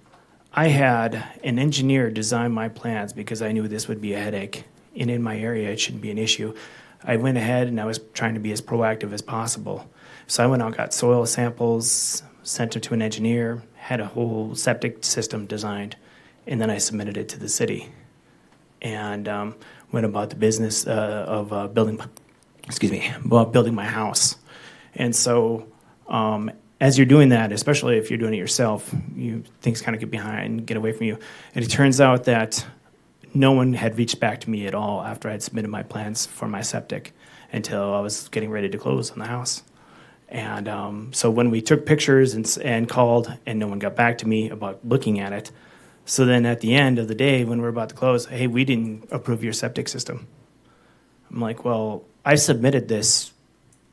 I had an engineer design my plans because I knew this would be a headache. And in my area, it shouldn't be an issue. I went ahead and I was trying to be as proactive as possible. So I went out and got soil samples, sent them to an engineer, had a whole septic system designed, and then I submitted it to the city. And went about the business of building my house. And so as you're doing that, especially if you're doing it yourself, things kind of get behind, get away from you. And it turns out that no one had reached back to me at all after I had submitted my plans for my septic until I was getting ready to close on the house. And so when we took pictures and called, and no one got back to me about looking at it, so then at the end of the day, when we're about to close, hey, we didn't approve your septic system. I'm like, well, I submitted this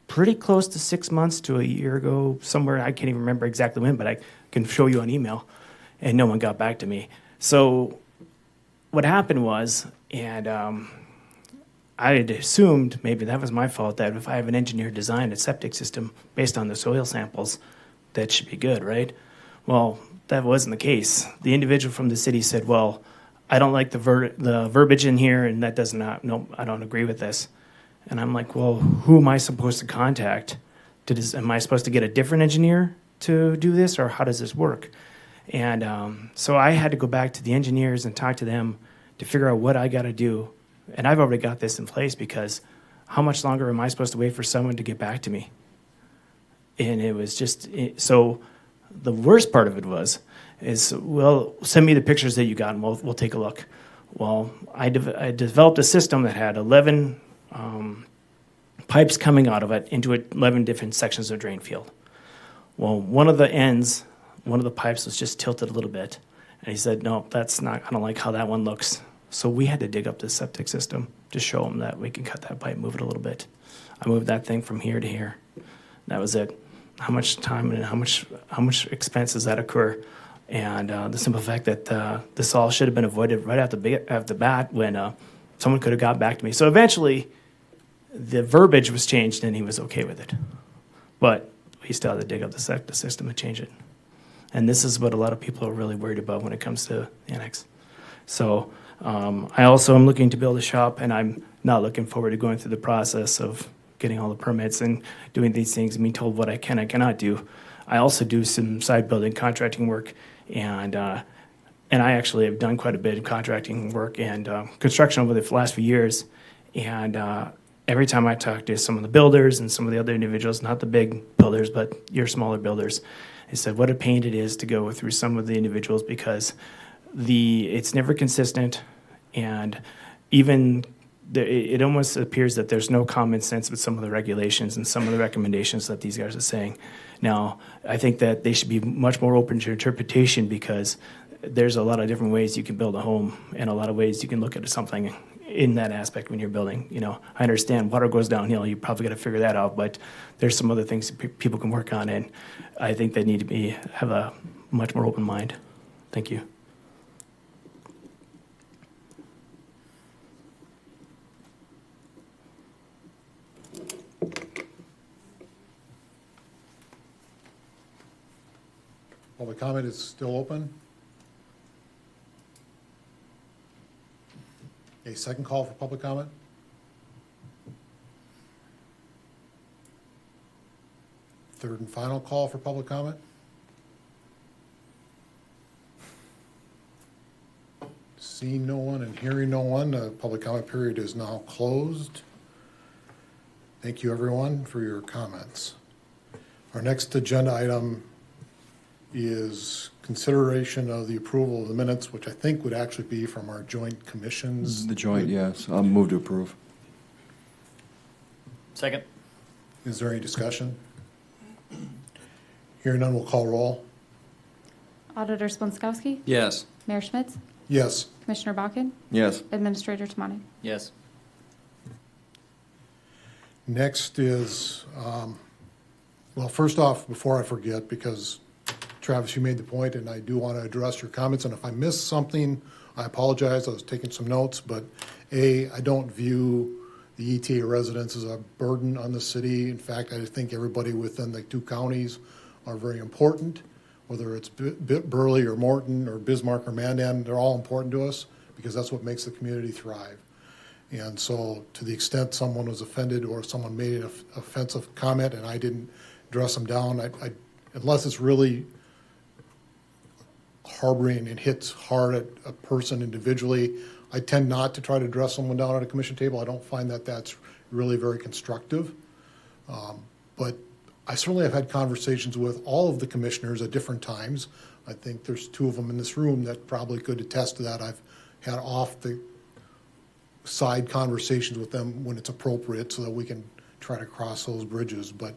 pretty close to 6 months to a year ago, somewhere. I can't even remember exactly when, but I can show you on email. And no one got back to me. So what happened was, and I had assumed maybe that was my fault, that if I have an engineer design a septic system based on the soil samples, that should be good, right? Well, that wasn't the case. The individual from the city said, well, I don't like the verbiage in here, and that does not, no, I don't agree with this. And I'm like, well, who am I supposed to contact? Am I supposed to get a different engineer to do this, or how does this work? And so I had to go back to the engineers and talk to them to figure out what I got to do. And I've already got this in place because how much longer am I supposed to wait for someone to get back to me? And it was just, so the worst part of it is, well, send me the pictures that you got and we'll take a look. Well, I developed a system that had 11 pipes coming out of it into 11 different sections of drain field. Well, one of the pipes was just tilted a little bit. And he said, no, that's not, I don't like how that one looks. So we had to dig up the septic system to show him that we can cut that pipe, move it a little bit. I moved that thing from here to here. That was it. How much time and how much expense does that occur? And the simple fact that this all should have been avoided right off the bat when someone could have got back to me. So eventually, the verbiage was changed and he was okay with it. But we still had to dig up the system and change it. And this is what a lot of people are really worried about when it comes to the annex. So I also am looking to build a shop, and I'm not looking forward to going through the process of getting all the permits and doing these things and being told what I can and cannot do. I also do some side building contracting work, and I actually have done quite a bit of contracting work and construction over the last few years. And every time I talk to some of the builders and some of the other individuals, not the big builders, but your smaller builders, they said what a pain it is to go through some of the individuals because it's never consistent, and even it almost appears that there's no common sense with some of the regulations and some of the recommendations that these guys are saying. Now, I think that they should be much more open to interpretation because there's a lot of different ways you can build a home and a lot of ways you can look at something in that aspect when you're building. You know, I understand water goes downhill. You probably got to figure that out, but there's some other things that people can work on, and I think they need to have a much more open mind. Thank you. Public comment is still open. A second call for public comment. Third and final call for public comment. Seeing no one and hearing no one, the public comment period is now closed. Thank you, everyone, for your comments. Our next agenda item is consideration of the approval of the minutes, which I think would actually be from our joint commissions. The joint, yes. I'll move to approve. Second. Is there any discussion? Hearing none, we'll call roll. Auditor Sponskowski. Yes. Mayor Schmitz. Yes. Commissioner Bakken. Yes. Administrator Tamani. Yes. Next is, well, first off, before I forget, because Travis, you made the point, and I do want to address your comments, and if I missed something, I apologize. I was taking some notes, but I don't view the ETA residents as a burden on the city. In fact, I think everybody within the two counties are very important, whether it's Burleigh or Morton or Bismarck or Mandan, they're all important to us because that's what makes the community thrive. And so to the extent someone was offended or someone made an offensive comment and I didn't dress them down, I unless it's really harboring and hits hard at a person individually, I tend not to try to dress someone down at a commission table. I don't find that that's really very constructive. But I certainly have had conversations with all of the commissioners at different times. I think there's two of them in this room that probably could attest to that. I've had off the side conversations with them when it's appropriate so that we can try to cross those bridges. But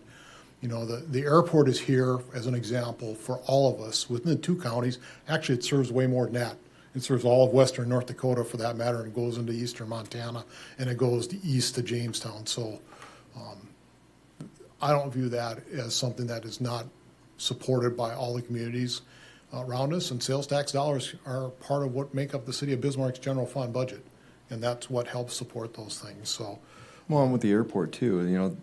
you know, the airport is here as an example for all of us within the two counties. Actually, it serves way more than that. It serves all of western North Dakota for that matter, and it goes into eastern Montana, and it goes east to Jamestown. So I don't view that as something that is not supported by all the communities around us, and sales tax dollars are part of what make up the city of Bismarck's general fund budget, and that's what helps support those things. So, well, and with the airport too, you know,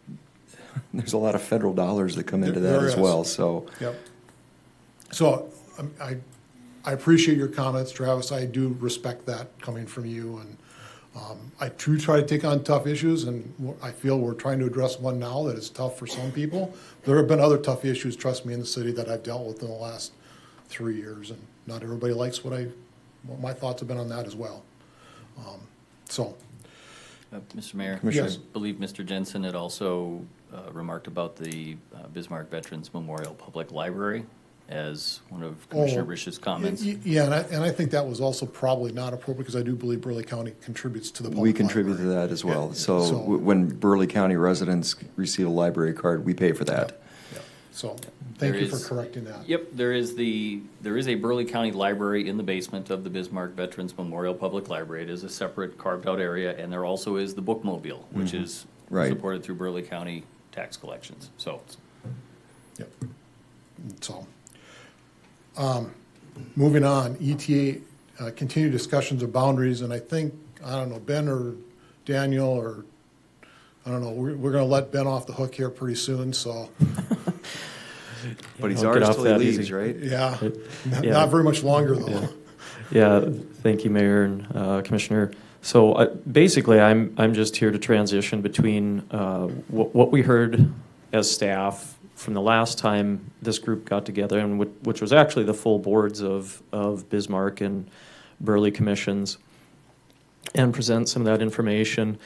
there's a lot of federal dollars that come into that there as is. well. So, yep. So I appreciate your comments, Travis. I do respect that coming from you, and I do try to take on tough issues, and I feel we're trying to address one now that is tough for some people. There have been other tough issues, trust me, in the city that I've dealt with in the last 3 years, and not everybody likes what my thoughts have been on that as well. So, Mr. Mayor? Yes. I believe Mr. Jensen had also remarked about the Bismarck Veterans Memorial Public Library as one of Commissioner Rish's comments. Yeah, and I think that was also probably not appropriate, because I do believe Burleigh County contributes to the public We contribute to library. that as well. Yeah, So when Burleigh County residents receive a library card, we pay for that. Yeah. So, thank There you for is- correcting that. Yep, there is a Burleigh County Library in the basement of the Bismarck Veterans Memorial Public Library. It is a separate carved-out area, and there also is the Bookmobile, which is Right. supported through Burleigh County tax collections, so. Yep. So, moving on, ETA, continued discussions of boundaries, and I think, I don't know, Ben or Daniel, or, I don't know, we're gonna let Ben off the hook here pretty soon, so, But he's I'll ours get off till he that leaves, easy. right? yeah, Yeah. not very much longer, though. Yeah, thank you, Mayor and Commissioner. So basically, I'm just here to transition between what we heard as staff from the last time this group got together, and which was actually the full boards of Bismarck and Burleigh commissions, and present some of that information.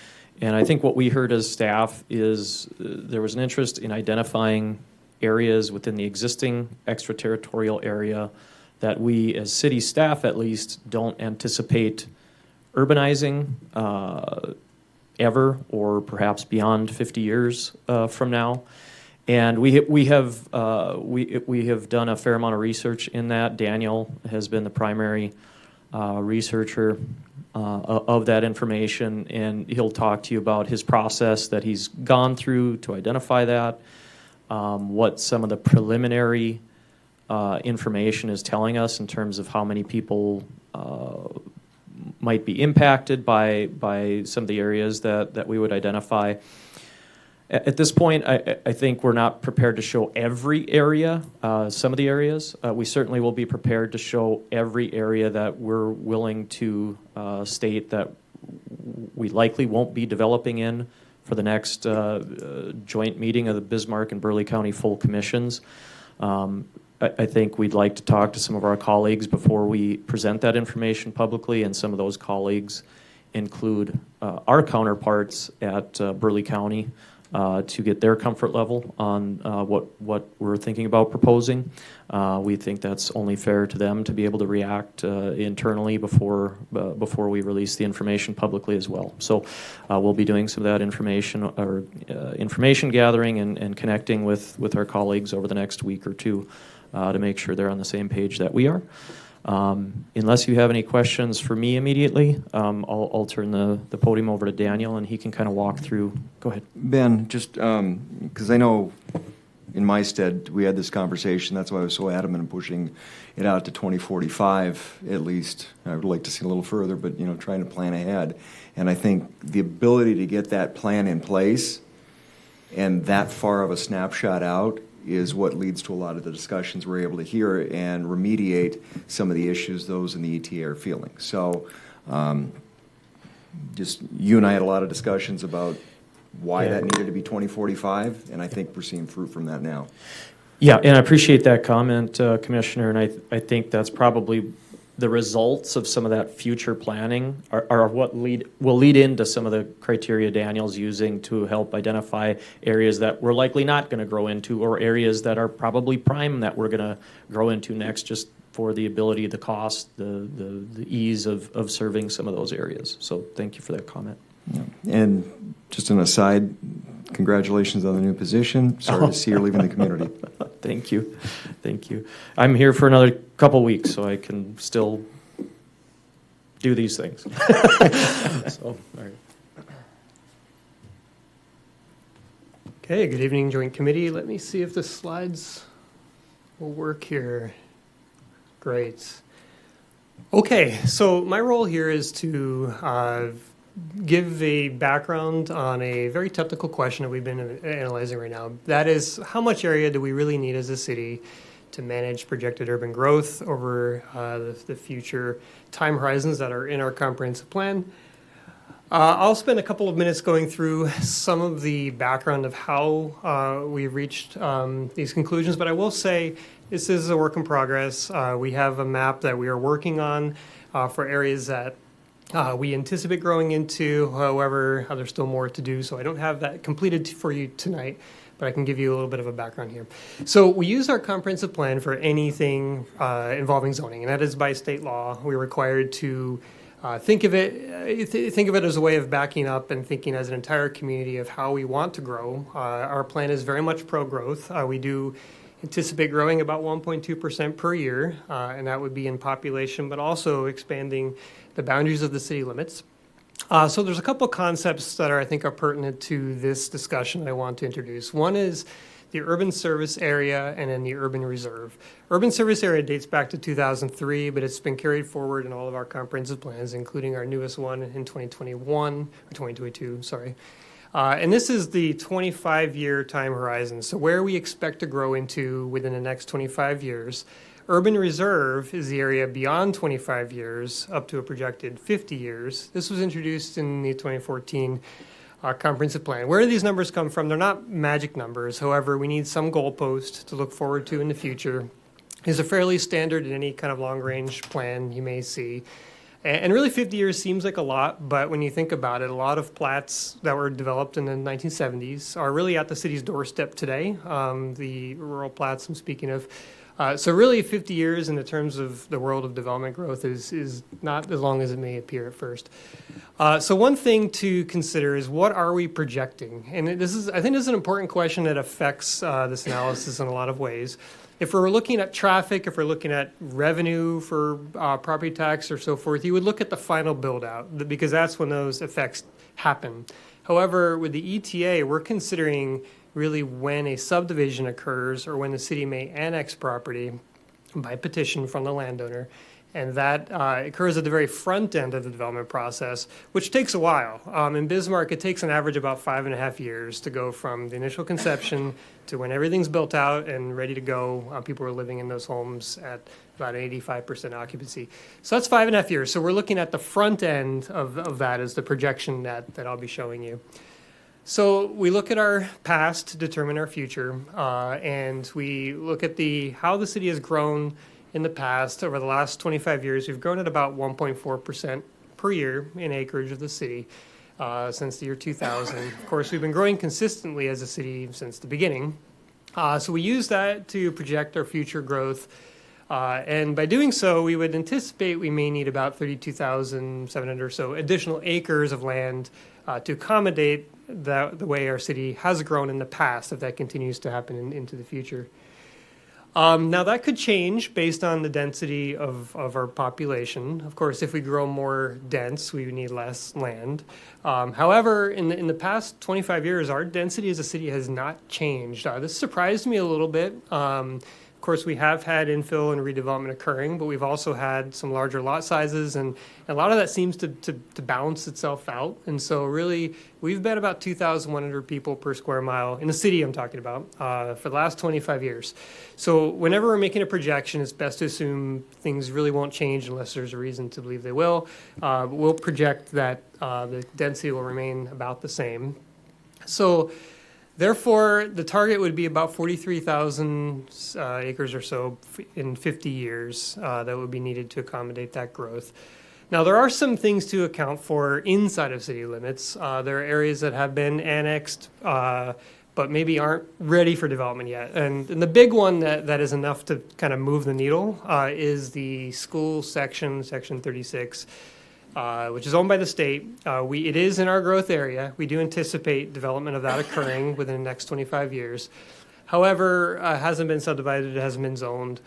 And I think what we heard as staff is there was an interest in identifying areas within the existing extraterritorial area that we, as city staff at least, don't anticipate urbanizing ever, or perhaps beyond 50 years from now. And we have done a fair amount of research in that. Daniel has been the primary researcher of that information, and he'll talk to you about his process that he's gone through to identify that, what some of the preliminary information is telling us in terms of how many people might be impacted by some of the areas that we would identify. At this point, I think we're not prepared to show every area, some of the areas. We certainly will be prepared to show every area that we're willing to state that we likely won't be developing in for the next joint meeting of the Bismarck and Burleigh County full commissions. I think we'd like to talk to some of our colleagues before we present that information publicly, and some of those colleagues include our counterparts at Burleigh County to get their comfort level on what we're thinking about proposing. We think that's only fair to them to be able to react internally before we release the information publicly as well. So we'll be doing some of that information gathering and connecting with our colleagues over the next week or two to make sure they're on the same page that we are. Unless you have any questions for me immediately, I'll turn the podium over to Daniel, and he can kind of walk through. Go ahead. Ben, just because I know in my stead we had this conversation, that's why I was so adamant in pushing it out to 2045 at least. I would like to see a little further, but trying to plan ahead. And I think the ability to get that plan in place and that far of a snapshot out is what leads to a lot of the discussions we're able to hear and remediate some of the issues those in the ETA are feeling. So just you and I had a lot of discussions about why that needed to be 2045, and I think we're seeing fruit from that now. Yeah, and I appreciate that comment, Commissioner, and I think that's probably the results of some of that future planning are what will lead into some of the criteria Daniel's using to help identify areas that we're likely not going to grow into, or areas that are probably prime that we're going to grow into next, just for the ability, the cost, the ease of serving some of those areas. So thank you for that comment. Yeah. And just an aside, congratulations on the new position. Sorry to see you're leaving the community. Thank you. Thank you. I'm here for another couple weeks, so I can still do these things. So, all right. Okay, good evening, Joint Committee. Let me see if the slides will work here. Great. Okay, so my role here is to give a background on a very technical question that we've been analyzing right now. That is, how much area do we really need as a city to manage projected urban growth over the future time horizons that are in our comprehensive plan? I'll spend a couple of minutes going through some of the background of how we reached these conclusions, but I will say this is a work in progress. We have a map that we are working on for areas that we anticipate growing into. However, there's still more to do, so I don't have that completed for you tonight, but I can give you a little bit of a background here. So we use our comprehensive plan for anything involving zoning, and that is by state law. We're required to think of it as a way of backing up and thinking as an entire community of how we want to grow. Our plan is very much pro-growth. We do anticipate growing about 1.2% per year, and that would be in population, but also expanding the boundaries of the city limits. So there's a couple concepts that I think are pertinent to this discussion I want to introduce. One is the urban service area and then the urban reserve. Urban service area dates back to 2003, but it's been carried forward in all of our comprehensive plans, including our newest one in 2021, or 2022, sorry. And this is the 25-year time horizon, so where we expect to grow into within the next 25 years. Urban reserve is the area beyond 25 years, up to a projected 50 years. This was introduced in the 2014 comprehensive plan. Where do these numbers come from? They're not magic numbers. However, we need some goalpost to look forward to in the future. It's a fairly standard in any kind of long-range plan you may see. And really 50 years seems like a lot, but when you think about it, a lot of plats that were developed in the 1970s are really at the city's doorstep today, the rural plats I'm speaking of. So really 50 years in the terms of the world of development growth is not as long as it may appear at first. So one thing to consider is, what are we projecting? And I think this is an important question that affects this analysis in a lot of ways. If we're looking at traffic, if we're looking at revenue for property tax or so forth, you would look at the final build out, because that's when those effects happen. However, with the ETA, we're considering really when a subdivision occurs or when the city may annex property by petition from the landowner. And that occurs at the very front end of the development process, which takes a while. In Bismarck, it takes an average about 5.5 years to go from the initial conception to when everything's built out and ready to go. People are living in those homes at about 85% occupancy. So that's 5.5 years. So we're looking at the front end of that as the projection that I'll be showing you. So we look at our past to determine our future, and we look at how the city has grown in the past. Over the last 25 years, we've grown at about 1.4% per year in acreage of the city since the year 2000. Of course, we've been growing consistently as a city since the beginning. So we use that to project our future growth. And by doing so, we would anticipate we may need about 32,700 or so additional acres of land to accommodate the way our city has grown in the past, if that continues to happen into the future. Now, that could change based on the density of our population. Of course, if we grow more dense, we would need less land. However, in the past 25 years, our density as a city has not changed. This surprised me a little bit. Of course, we have had infill and redevelopment occurring, but we've also had some larger lot sizes, and a lot of that seems to balance itself out. And so really, we've been about 2,100 people per square mile in the city I'm talking about for the last 25 years. So whenever we're making a projection, it's best to assume things really won't change unless there's a reason to believe they will. We'll project that the density will remain about the same. So therefore, the target would be about 43,000 acres or so in 50 years that would be needed to accommodate that growth. Now, there are some things to account for inside of city limits. There are areas that have been annexed, but maybe aren't ready for development yet. And the big one that is enough to kind of move the needle is the school section, Section 36. Which is owned by the state. It is in our growth area. We do anticipate development of that occurring within the next 25 years. However, it hasn't been subdivided, it hasn't been zoned.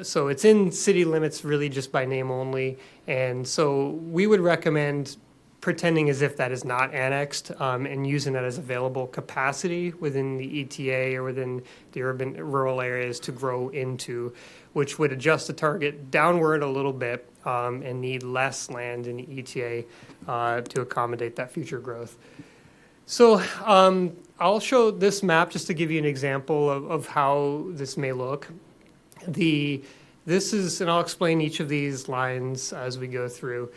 So it's in city limits really just by name only. And so we would recommend pretending as if that is not annexed and using that as available capacity within the ETA or within the urban rural areas to grow into, which would adjust the target downward a little bit and need less land in the ETA to accommodate that future growth. So I'll show this map just to give you an example of how this may look. And I'll explain each of these lines as we go through.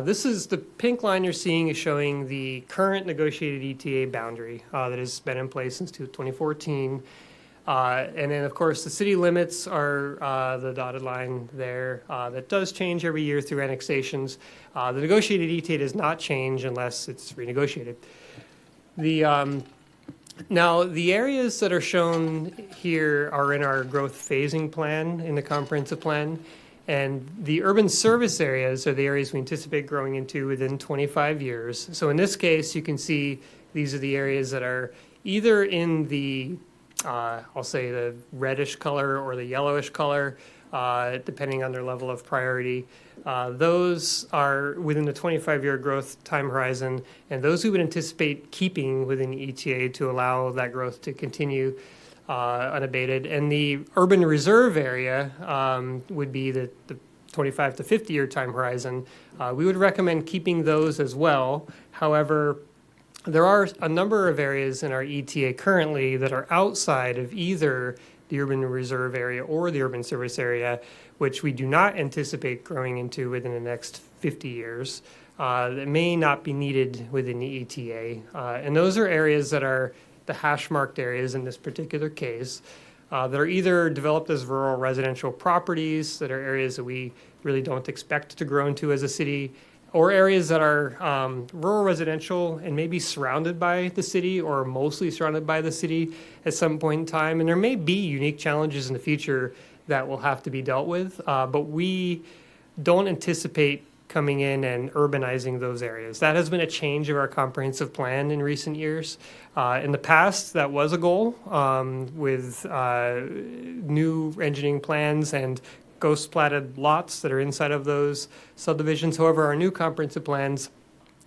This is the pink line you're seeing is showing the current negotiated ETA boundary that has been in place since 2014. And then, of course, the city limits are the dotted line there. That does change every year through annexations. The negotiated ETA does not change unless it's renegotiated. Now, the areas that are shown here are in our growth phasing plan in the comprehensive plan. And the urban service areas are the areas we anticipate growing into within 25 years. So in this case, you can see these are the areas that are either in the, I'll say the reddish color or the yellowish color, depending on their level of priority. Those are within the 25-year growth time horizon, and those we would anticipate keeping within the ETA to allow that growth to continue unabated. And the urban reserve area would be the 25 to 50-year time horizon. We would recommend keeping those as well. However, there are a number of areas in our ETA currently that are outside of either the urban reserve area or the urban service area, which we do not anticipate growing into within the next 50 years. That may not be needed within the ETA. And those are areas that are the hash marked areas in this particular case that are either developed as rural residential properties, that are areas that we really don't expect to grow into as a city, or areas that are rural residential and maybe surrounded by the city or mostly surrounded by the city at some point in time. And there may be unique challenges in the future that will have to be dealt with, but we don't anticipate coming in and urbanizing those areas. That has been a change of our comprehensive plan in recent years. In the past, that was a goal with new engineering plans and ghost platted lots that are inside of those subdivisions. However, our new comprehensive plans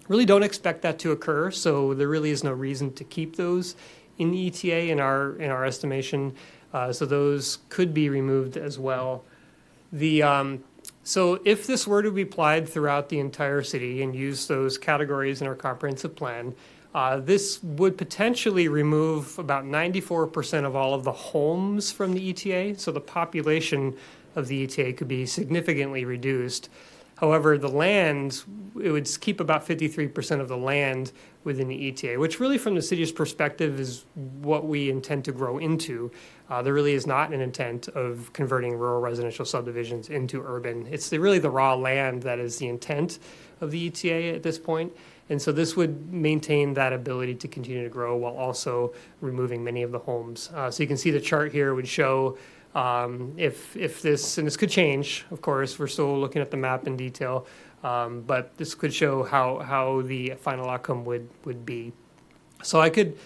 really don't expect that to occur, so there really is no reason to keep those in the ETA in our estimation. So those could be removed as well. So if this were to be applied throughout the entire city and use those categories in our comprehensive plan, this would potentially remove about 94% of all of the homes from the ETA. So the population of the ETA could be significantly reduced. However, the land, it would keep about 53% of the land within the ETA, which really from the city's perspective is what we intend to grow into. There really is not an intent of converting rural residential subdivisions into urban. It's really the raw land that is the intent of the ETA at this point. And so this would maintain that ability to continue to grow while also removing many of the homes. So you can see the chart here would show if this, and this could change, of course, we're still looking at the map in detail, but this could show how the final outcome would be. So I could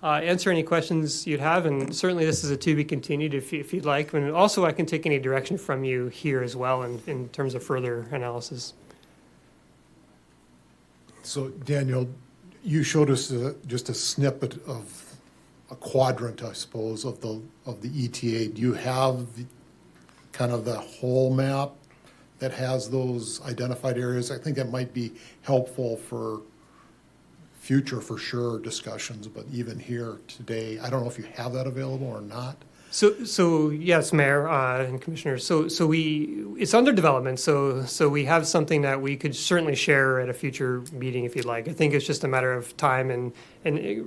answer any questions you'd have, and certainly this is a to be continued if you'd like. And also I can take any direction from you here as well in terms of further analysis. So Daniel, you showed us just a snippet of a quadrant, I suppose, of the ETA. Do you have kind of the whole map that has those identified areas? I think that might be helpful for future, for sure, discussions, but even here today, I don't know if you have that available or not. So yes, Mayor and Commissioners. So it's under development. So we have something that we could certainly share at a future meeting if you'd like. I think it's just a matter of time and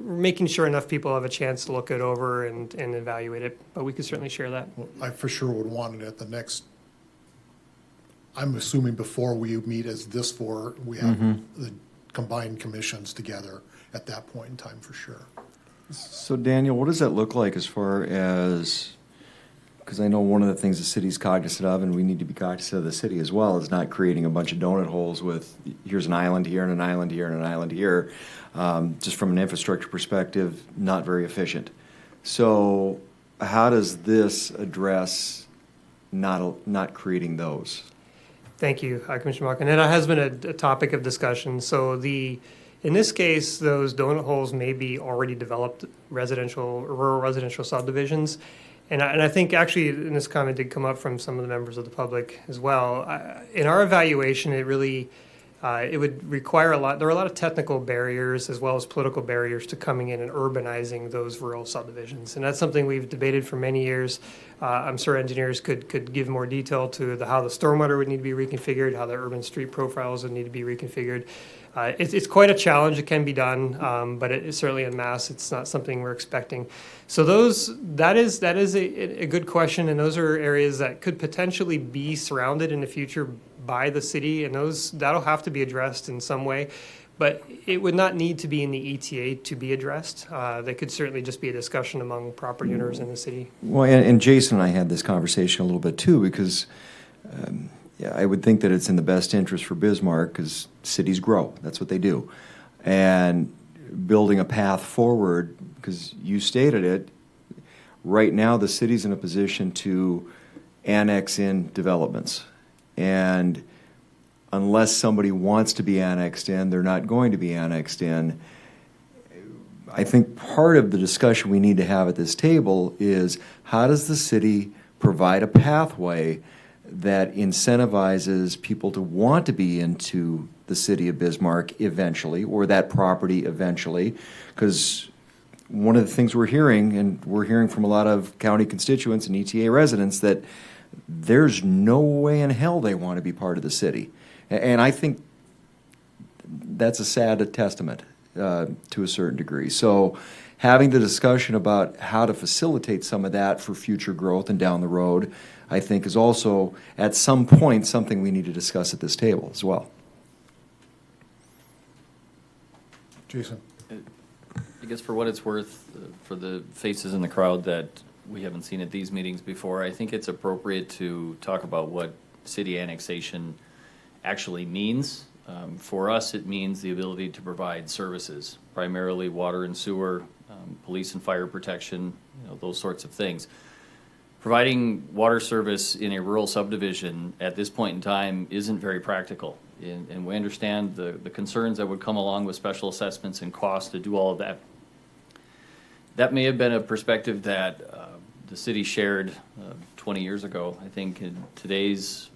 making sure enough people have a chance to look it over and evaluate it. But we could certainly share that. Well, I for sure would want it at the next. I'm assuming before we meet as this for we have the combined commissions together at that point in time for sure. So Daniel, what does that look like as far as, because I know one of the things the city's cognizant of, and we need to be cognizant of the city as well, is not creating a bunch of donut holes with here's an island here and an island here and an island here. Just from an infrastructure perspective, not very efficient. So how does this address not creating those? Thank you, Commissioner Malkin. And that has been a topic of discussion. So in this case, those donut holes may be already developed rural residential subdivisions. And I think actually, and this comment did come up from some of the members of the public as well. In our evaluation, it really, it would require a lot. There are a lot of technical barriers as well as political barriers to coming in and urbanizing those rural subdivisions. And that's something we've debated for many years. I'm sure engineers could give more detail to how the stormwater would need to be reconfigured, how the urban street profiles would need to be reconfigured. It's quite a challenge. It can be done, but it is certainly en masse. It's not something we're expecting. So that is a good question, and those are areas that could potentially be surrounded in the future by the city, and that'll have to be addressed in some way. But it would not need to be in the ETA to be addressed. They could certainly just be a discussion among property owners in the city. Well, and Jason and I had this conversation a little bit too, because yeah, I would think that it's in the best interest for Bismarck, because cities grow. That's what they do. And building a path forward, because you stated it, right now the city's in a position to annex in developments. And unless somebody wants to be annexed in, they're not going to be annexed in. I think part of the discussion we need to have at this table is, how does the city provide a pathway that incentivizes people to want to be into the city of Bismarck eventually, or that property eventually? Because one of the things we're hearing, and we're hearing from a lot of county constituents and ETA residents, that there's no way in hell they want to be part of the city. And I think that's a sad testament to a certain degree. So having the discussion about how to facilitate some of that for future growth and down the road, I think, is also at some point something we need to discuss at this table as well. Jason? I guess for what it's worth, for the faces in the crowd that we haven't seen at these meetings before, I think it's appropriate to talk about what city annexation actually means. For us, it means the ability to provide services, primarily water and sewer, police and fire protection, those sorts of things. Providing water service in a rural subdivision at this point in time isn't very practical. And we understand the concerns that would come along with special assessments and costs to do all of that. That may have been a perspective that the city shared 20 years ago. I think in today's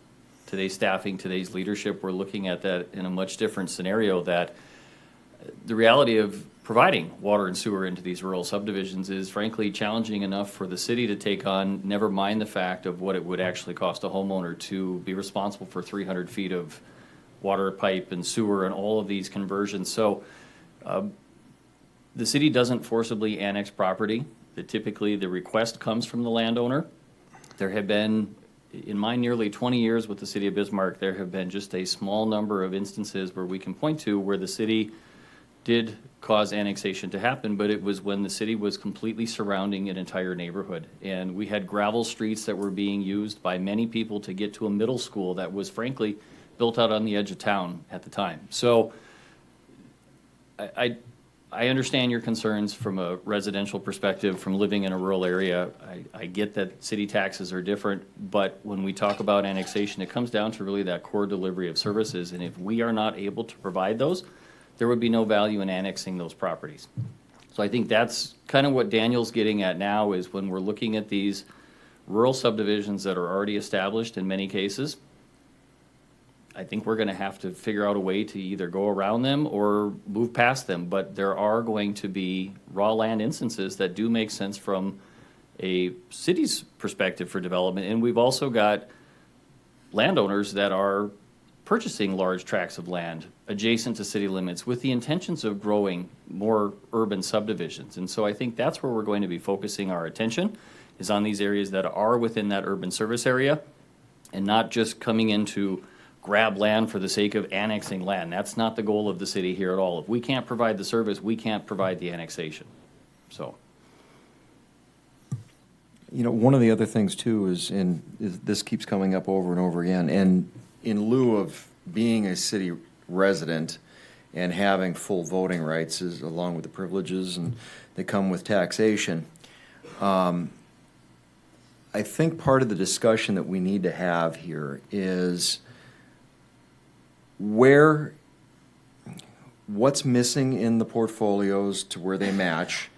staffing, today's leadership, we're looking at that in a much different scenario, that the reality of providing water and sewer into these rural subdivisions is frankly challenging enough for the city to take on, never mind the fact of what it would actually cost a homeowner to be responsible for 300 feet of water pipe and sewer and all of these conversions. So the city doesn't forcibly annex property. Typically the request comes from the landowner. There have been, in my nearly 20 years with the city of Bismarck, there have been just a small number of instances where we can point to where the city did cause annexation to happen, but it was when the city was completely surrounding an entire neighborhood. And we had gravel streets that were being used by many people to get to a middle school that was frankly built out on the edge of town at the time. So I understand your concerns from a residential perspective, from living in a rural area. I get that city taxes are different, but when we talk about annexation, it comes down to really that core delivery of services. And if we are not able to provide those, there would be no value in annexing those properties. So I think that's kind of what Daniel's getting at now, is when we're looking at these rural subdivisions that are already established in many cases, I think we're going to have to figure out a way to either go around them or move past them. But there are going to be raw land instances that do make sense from a city's perspective for development. And we've also got landowners that are purchasing large tracts of land adjacent to city limits with the intentions of growing more urban subdivisions. And so I think that's where we're going to be focusing our attention, is on these areas that are within that urban service area, and not just coming in to grab land for the sake of annexing land. That's not the goal of the city here at all. If we can't provide the service, we can't provide the annexation. So, one of the other things too is this keeps coming up over and over again, and in lieu of being a city resident and having full voting rights, along with the privileges and that come with taxation, I think part of the discussion that we need to have here is what's missing in the portfolios to where they match,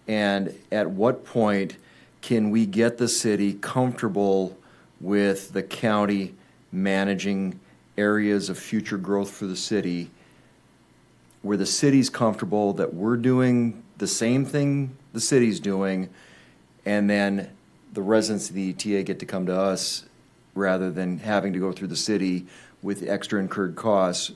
and at what point can we get the city comfortable with the county managing areas of future growth for the city, where the city's comfortable that we're doing the same thing the city's doing, and then the residents of the ETA get to come to us rather than having to go through the city with extra incurred costs.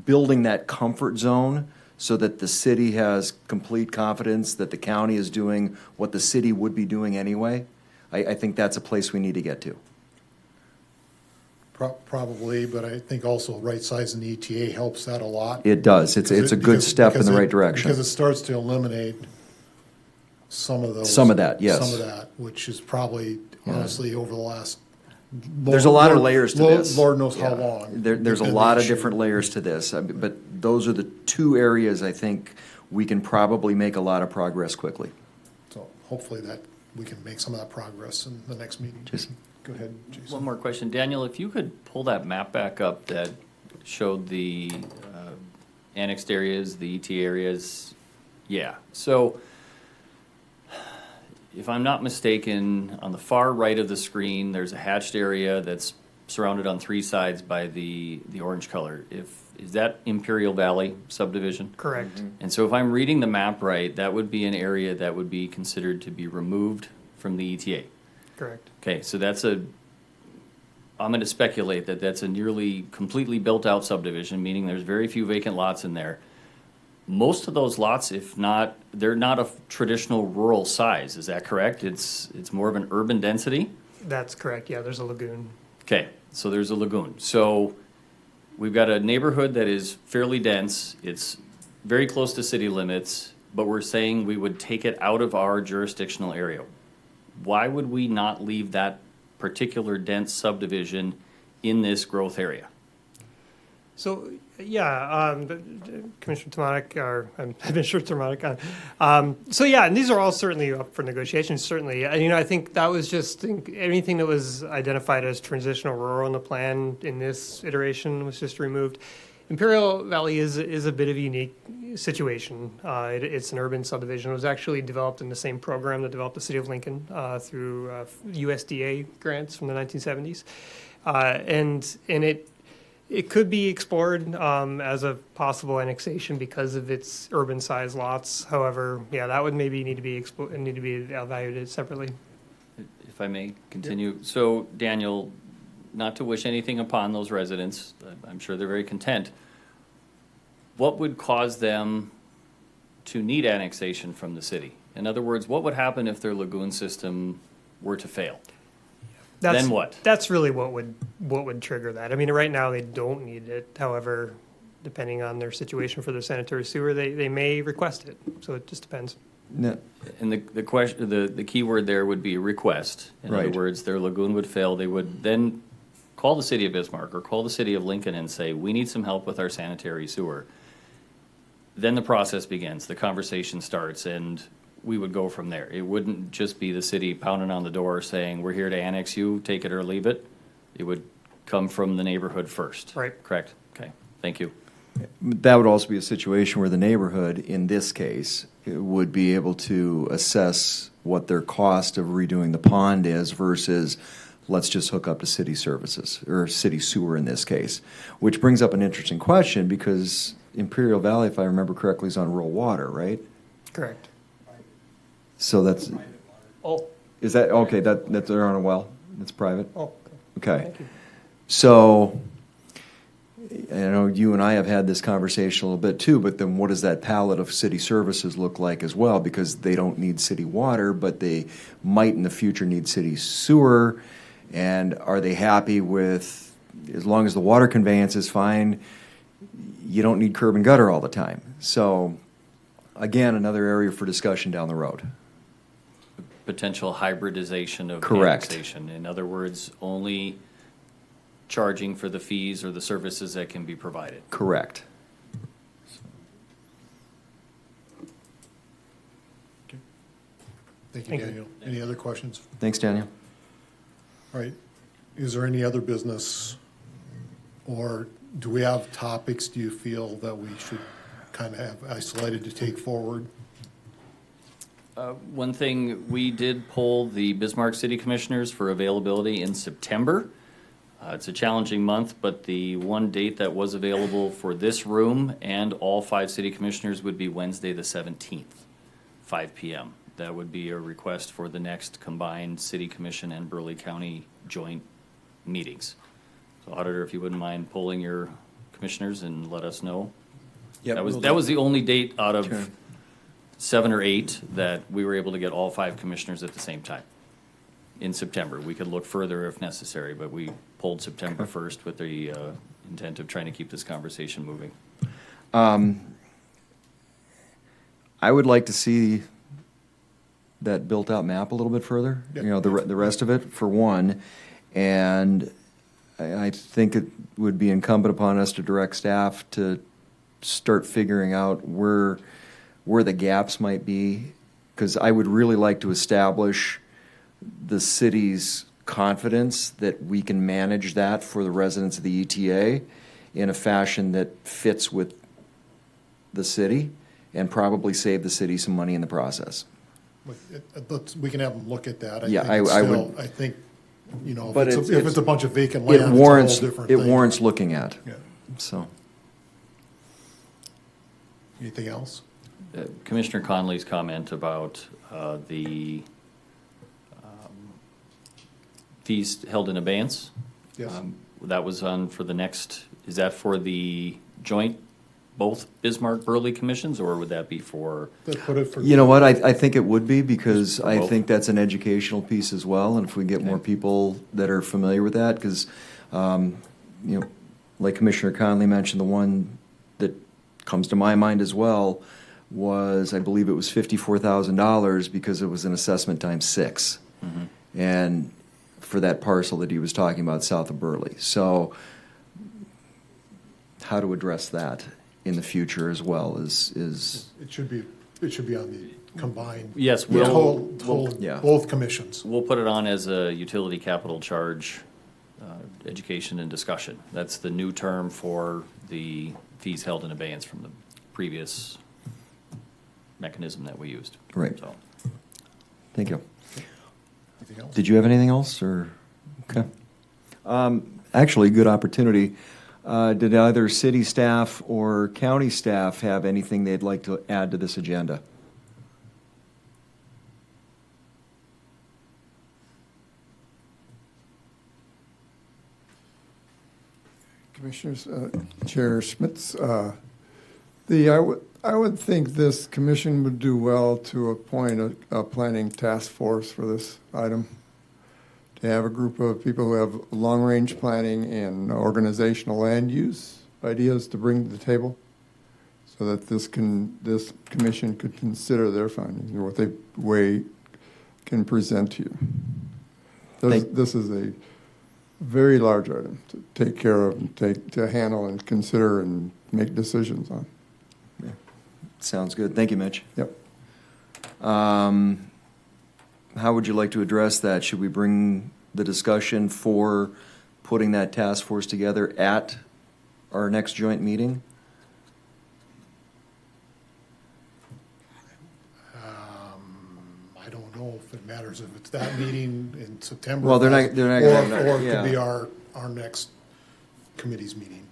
building that comfort zone so that the city has complete confidence that the county is doing what the city would be doing anyway, I think that's a place we need to get to. Probably, but I think also right sizing the ETA helps that a lot. It does. It's a good step in the right direction. Because it starts to eliminate some of those. Some of that, yes. Some of that, which is probably, honestly, over the last. There's a lot of layers to this. Lord knows how Yeah. long. There's a been lot the of issue. different layers to this, but those are the two areas I think we can probably make a lot of progress quickly. So hopefully that, we can make some of that progress in the next meeting. Jason. Go ahead, Jason. One more question. Daniel, if you could pull that map back up that showed the annexed areas, the ET areas. Yeah. So if I'm not mistaken, on the far right of the screen, there's a hatched area that's surrounded on three sides by the orange color. Is that Imperial Valley subdivision? Correct. And so if I'm reading the map right, that would be an area that would be considered to be removed from the ETA. Correct. Okay, so I'm going to speculate that that's a nearly completely built-out subdivision, meaning there's very few vacant lots in there. Most of those lots, if not, they're not a traditional rural size, is that correct? It's more of an urban density? That's correct. Yeah, there's a lagoon. Okay, so there's a lagoon. So we've got a neighborhood that is fairly dense. It's very close to city limits, but we're saying we would take it out of our jurisdictional area. Why would we not leave that particular dense subdivision in this growth area? So, yeah, Commissioner Tomatic, or Administrator Tomatic. So, yeah, and these are all certainly up for negotiations, certainly. And, I think that was just anything that was identified as transitional rural in the plan in this iteration was just removed. Imperial Valley is a bit of a unique situation. It's an urban subdivision. It was actually developed in the same program that developed the city of Lincoln through USDA grants from the 1970s. And it could be explored as a possible annexation because of its urban size lots. However, yeah, that would maybe need to be evaluated separately. If I may continue. Yep. So, Daniel, not to wish anything upon those residents, I'm sure they're very content. What would cause them to need annexation from the city? In other words, what would happen if their lagoon system were to fail? Then what? That's really what would trigger that. I mean, right now they don't need it. However, depending on their situation for their sanitary sewer, they may request it. So it just depends. No. And the question, the key word there would be request. In other words, their lagoon would fail. They would then call the city of Bismarck or call the city of Lincoln and say, we need some help with our sanitary sewer. Then the process begins. The conversation starts, and we would go from there. It wouldn't just be the city pounding on the door saying, we're here to annex you, take it or leave it. It would come from the neighborhood first. Right. Correct? Okay. Thank you. That would also be a situation where the neighborhood, in this case, would be able to assess what their cost of redoing the pond is versus let's just hook up to city services, or city sewer in this case. Which brings up an interesting question because Imperial Valley, if I remember correctly, is on rural water, right? Correct. So that's... Oh. Is that, okay, that's they're on a well? That's private? Oh, okay. Thank you. So, I know you and I have had this conversation a little bit too, but then what does that palette of city services look like as well? Because they don't need city water, but they might in the future need city sewer. And are they happy with, as long as the water conveyance is fine, you don't need curb and gutter all the time. So, again, another area for discussion down the road. Potential hybridization of Correct. annexation. In other words, only charging for the fees or the services that can be provided. Correct. Okay. Thank you, Daniel. Any other questions? Thanks, Daniel. All right. Is there any other business, or do we have topics do you feel that we should kind of have isolated to take forward? One thing, we did poll the Bismarck City Commissioners for availability in September. It's a challenging month, but the one date that was available for this room and all 5 city commissioners would be Wednesday the 17th, 5 p.m. That would be a request for the next combined city commission and Burleigh County joint meetings. So Auditor, if you wouldn't mind polling your commissioners and let us know. Yep, we'll That do. was the only date out Sure. of 7 or 8 that we were able to get all 5 commissioners at the same time in September. We could look further if necessary, but we pulled September 1st with the intent of trying to keep this conversation moving. I would like to see that built-out map a little bit further, Yeah. you know, the rest of it, for one. And I think it would be incumbent upon us to direct staff to start figuring out where the gaps might be, because I would really like to establish the city's confidence that we can manage that for the residents of the ETA in a fashion that fits with the city and probably save the city some money in the process. We can have them look at that. Yeah, think I still, would- I think, you know, But if it's a bunch of vacant It land, it's a warrants, whole different it thing. warrants looking at, Yeah. so. Anything else? Commissioner Conley's comment about the fees held in abeyance. Yes. That was on for the next, is that for the joint, both Bismarck-Burleigh commissions, or would that be for? Let's put it for. You know what, I think it would be, because For I both. think that's an educational piece as well, and if we get more people that are familiar with that, because, you know, like Commissioner Conley mentioned, the one that comes to my mind as well was, I believe it was $54,000 because it was an assessment times 6. Mm-hmm. And for that parcel that he was talking about south of Burleigh. So how to address that in the future as well is It should be on the combined. Yes, the we'll- total, yeah. both commissions. We'll put it on as a utility capital charge, education and discussion. That's the new term for the fees held in abeyance from the previous mechanism that we used. Right. So, Thank you. Anything else? Did you have anything else, or? Okay. Actually, good opportunity. Did either city staff or county staff have anything they'd like to add to this agenda? Commissioners, Chair Schmitz, I would think this commission would do well to appoint a planning task force for this item. To have a group of people who have long-range planning and organizational land use ideas to bring to the table, so that this commission could consider their findings and what they can present to you. This is a very large item to take care of, and to handle and consider and make decisions on. Sounds good. Thank you, Mitch. Yep. How would you like to address that? Should we bring the discussion for putting that task force together at our next joint meeting? I don't know if it matters if it's that meeting in September. Well, they're not gonna- Or it yeah. could be our next committee's meeting.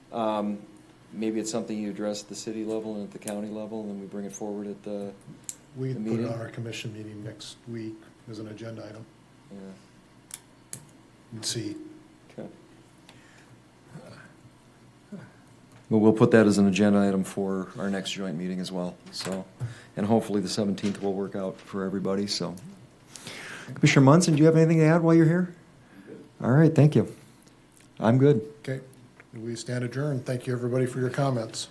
Maybe it's something you address at the city level and at the county level, and then we bring it forward at the We the can put it meeting? on our commission meeting next week as an agenda item and see. Okay. Well, we'll put that as an agenda item for our next joint meeting as well, so, and hopefully the 17th will work out for everybody, so. Commissioner Munson, do you have anything to add while you're here? All right, thank you. I'm good. Okay, we stand adjourned. Thank you, everybody, for your comments.